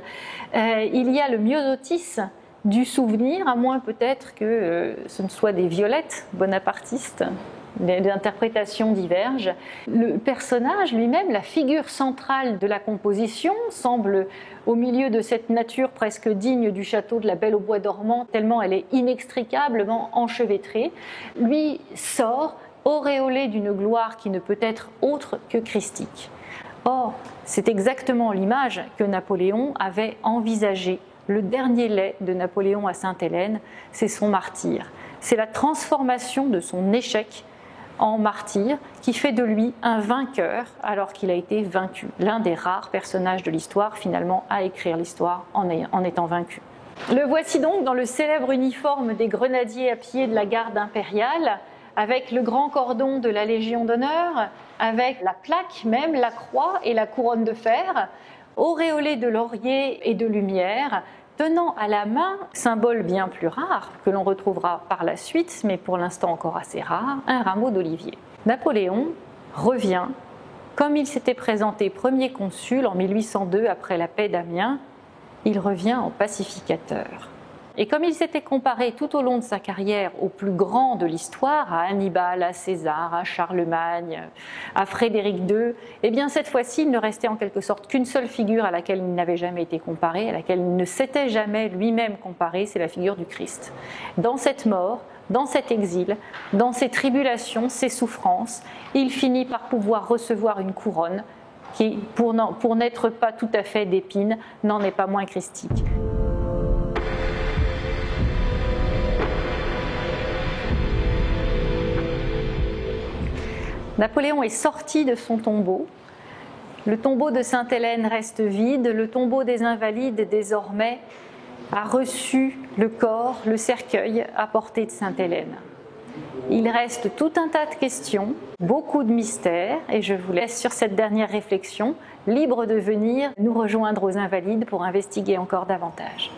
Il y a le myosotis du souvenir, à moins peut-être que ce ne soit des violettes bonapartistes. Les interprétations divergent. Le personnage lui-même, la figure centrale de la composition, semble au milieu de cette nature presque digne du château de la Belle au bois dormant, tellement elle est inextricablement enchevêtrée. Lui sort, auréolé d'une gloire qui ne peut être autre que christique. Or, c'est exactement l'image que Napoléon avait envisagée. Le dernier lait de Napoléon à Sainte-Hélène, c'est son martyre. C'est la transformation de son échec en martyr, qui fait de lui un vainqueur alors qu'il a été vaincu. L'un des rares personnages de l'histoire finalement à écrire l'histoire en étant vaincu. Le voici donc dans le célèbre uniforme des grenadiers à pied de la garde impériale, avec le grand cordon de la Légion d'honneur, avec la plaque même, la croix et la couronne de fer, auréolé de laurier et de lumière, tenant à la main, symbole bien plus rare que l'on retrouvera par la suite, mais pour l'instant encore assez rare, un rameau d'olivier. Napoléon revient, comme il s'était présenté premier consul en 1802 après la paix d'Amiens, il revient en pacificateur. Et comme il s'était comparé tout au long de sa carrière aux plus grands de l'histoire, à Hannibal, à César, à Charlemagne, à Frédéric II, eh bien cette fois-ci, il ne restait en quelque sorte qu'une seule figure à laquelle il n'avait jamais été comparé, à laquelle il ne s'était jamais lui-même comparé, c'est la figure du Christ. Dans cette mort, dans cet exil, dans ces tribulations, ces souffrances, il finit par pouvoir recevoir une couronne qui, pour n'être pas tout à fait d'épines, n'en est pas moins christique. Napoléon est sorti de son tombeau. Le tombeau de Sainte-Hélène reste vide. Le tombeau des Invalides, désormais, a reçu le corps, le cercueil apporté de Sainte-Hélène. Il reste tout un tas de questions, beaucoup de mystères, et je vous laisse sur cette dernière réflexion, libre de venir nous rejoindre aux Invalides pour investiguer encore davantage.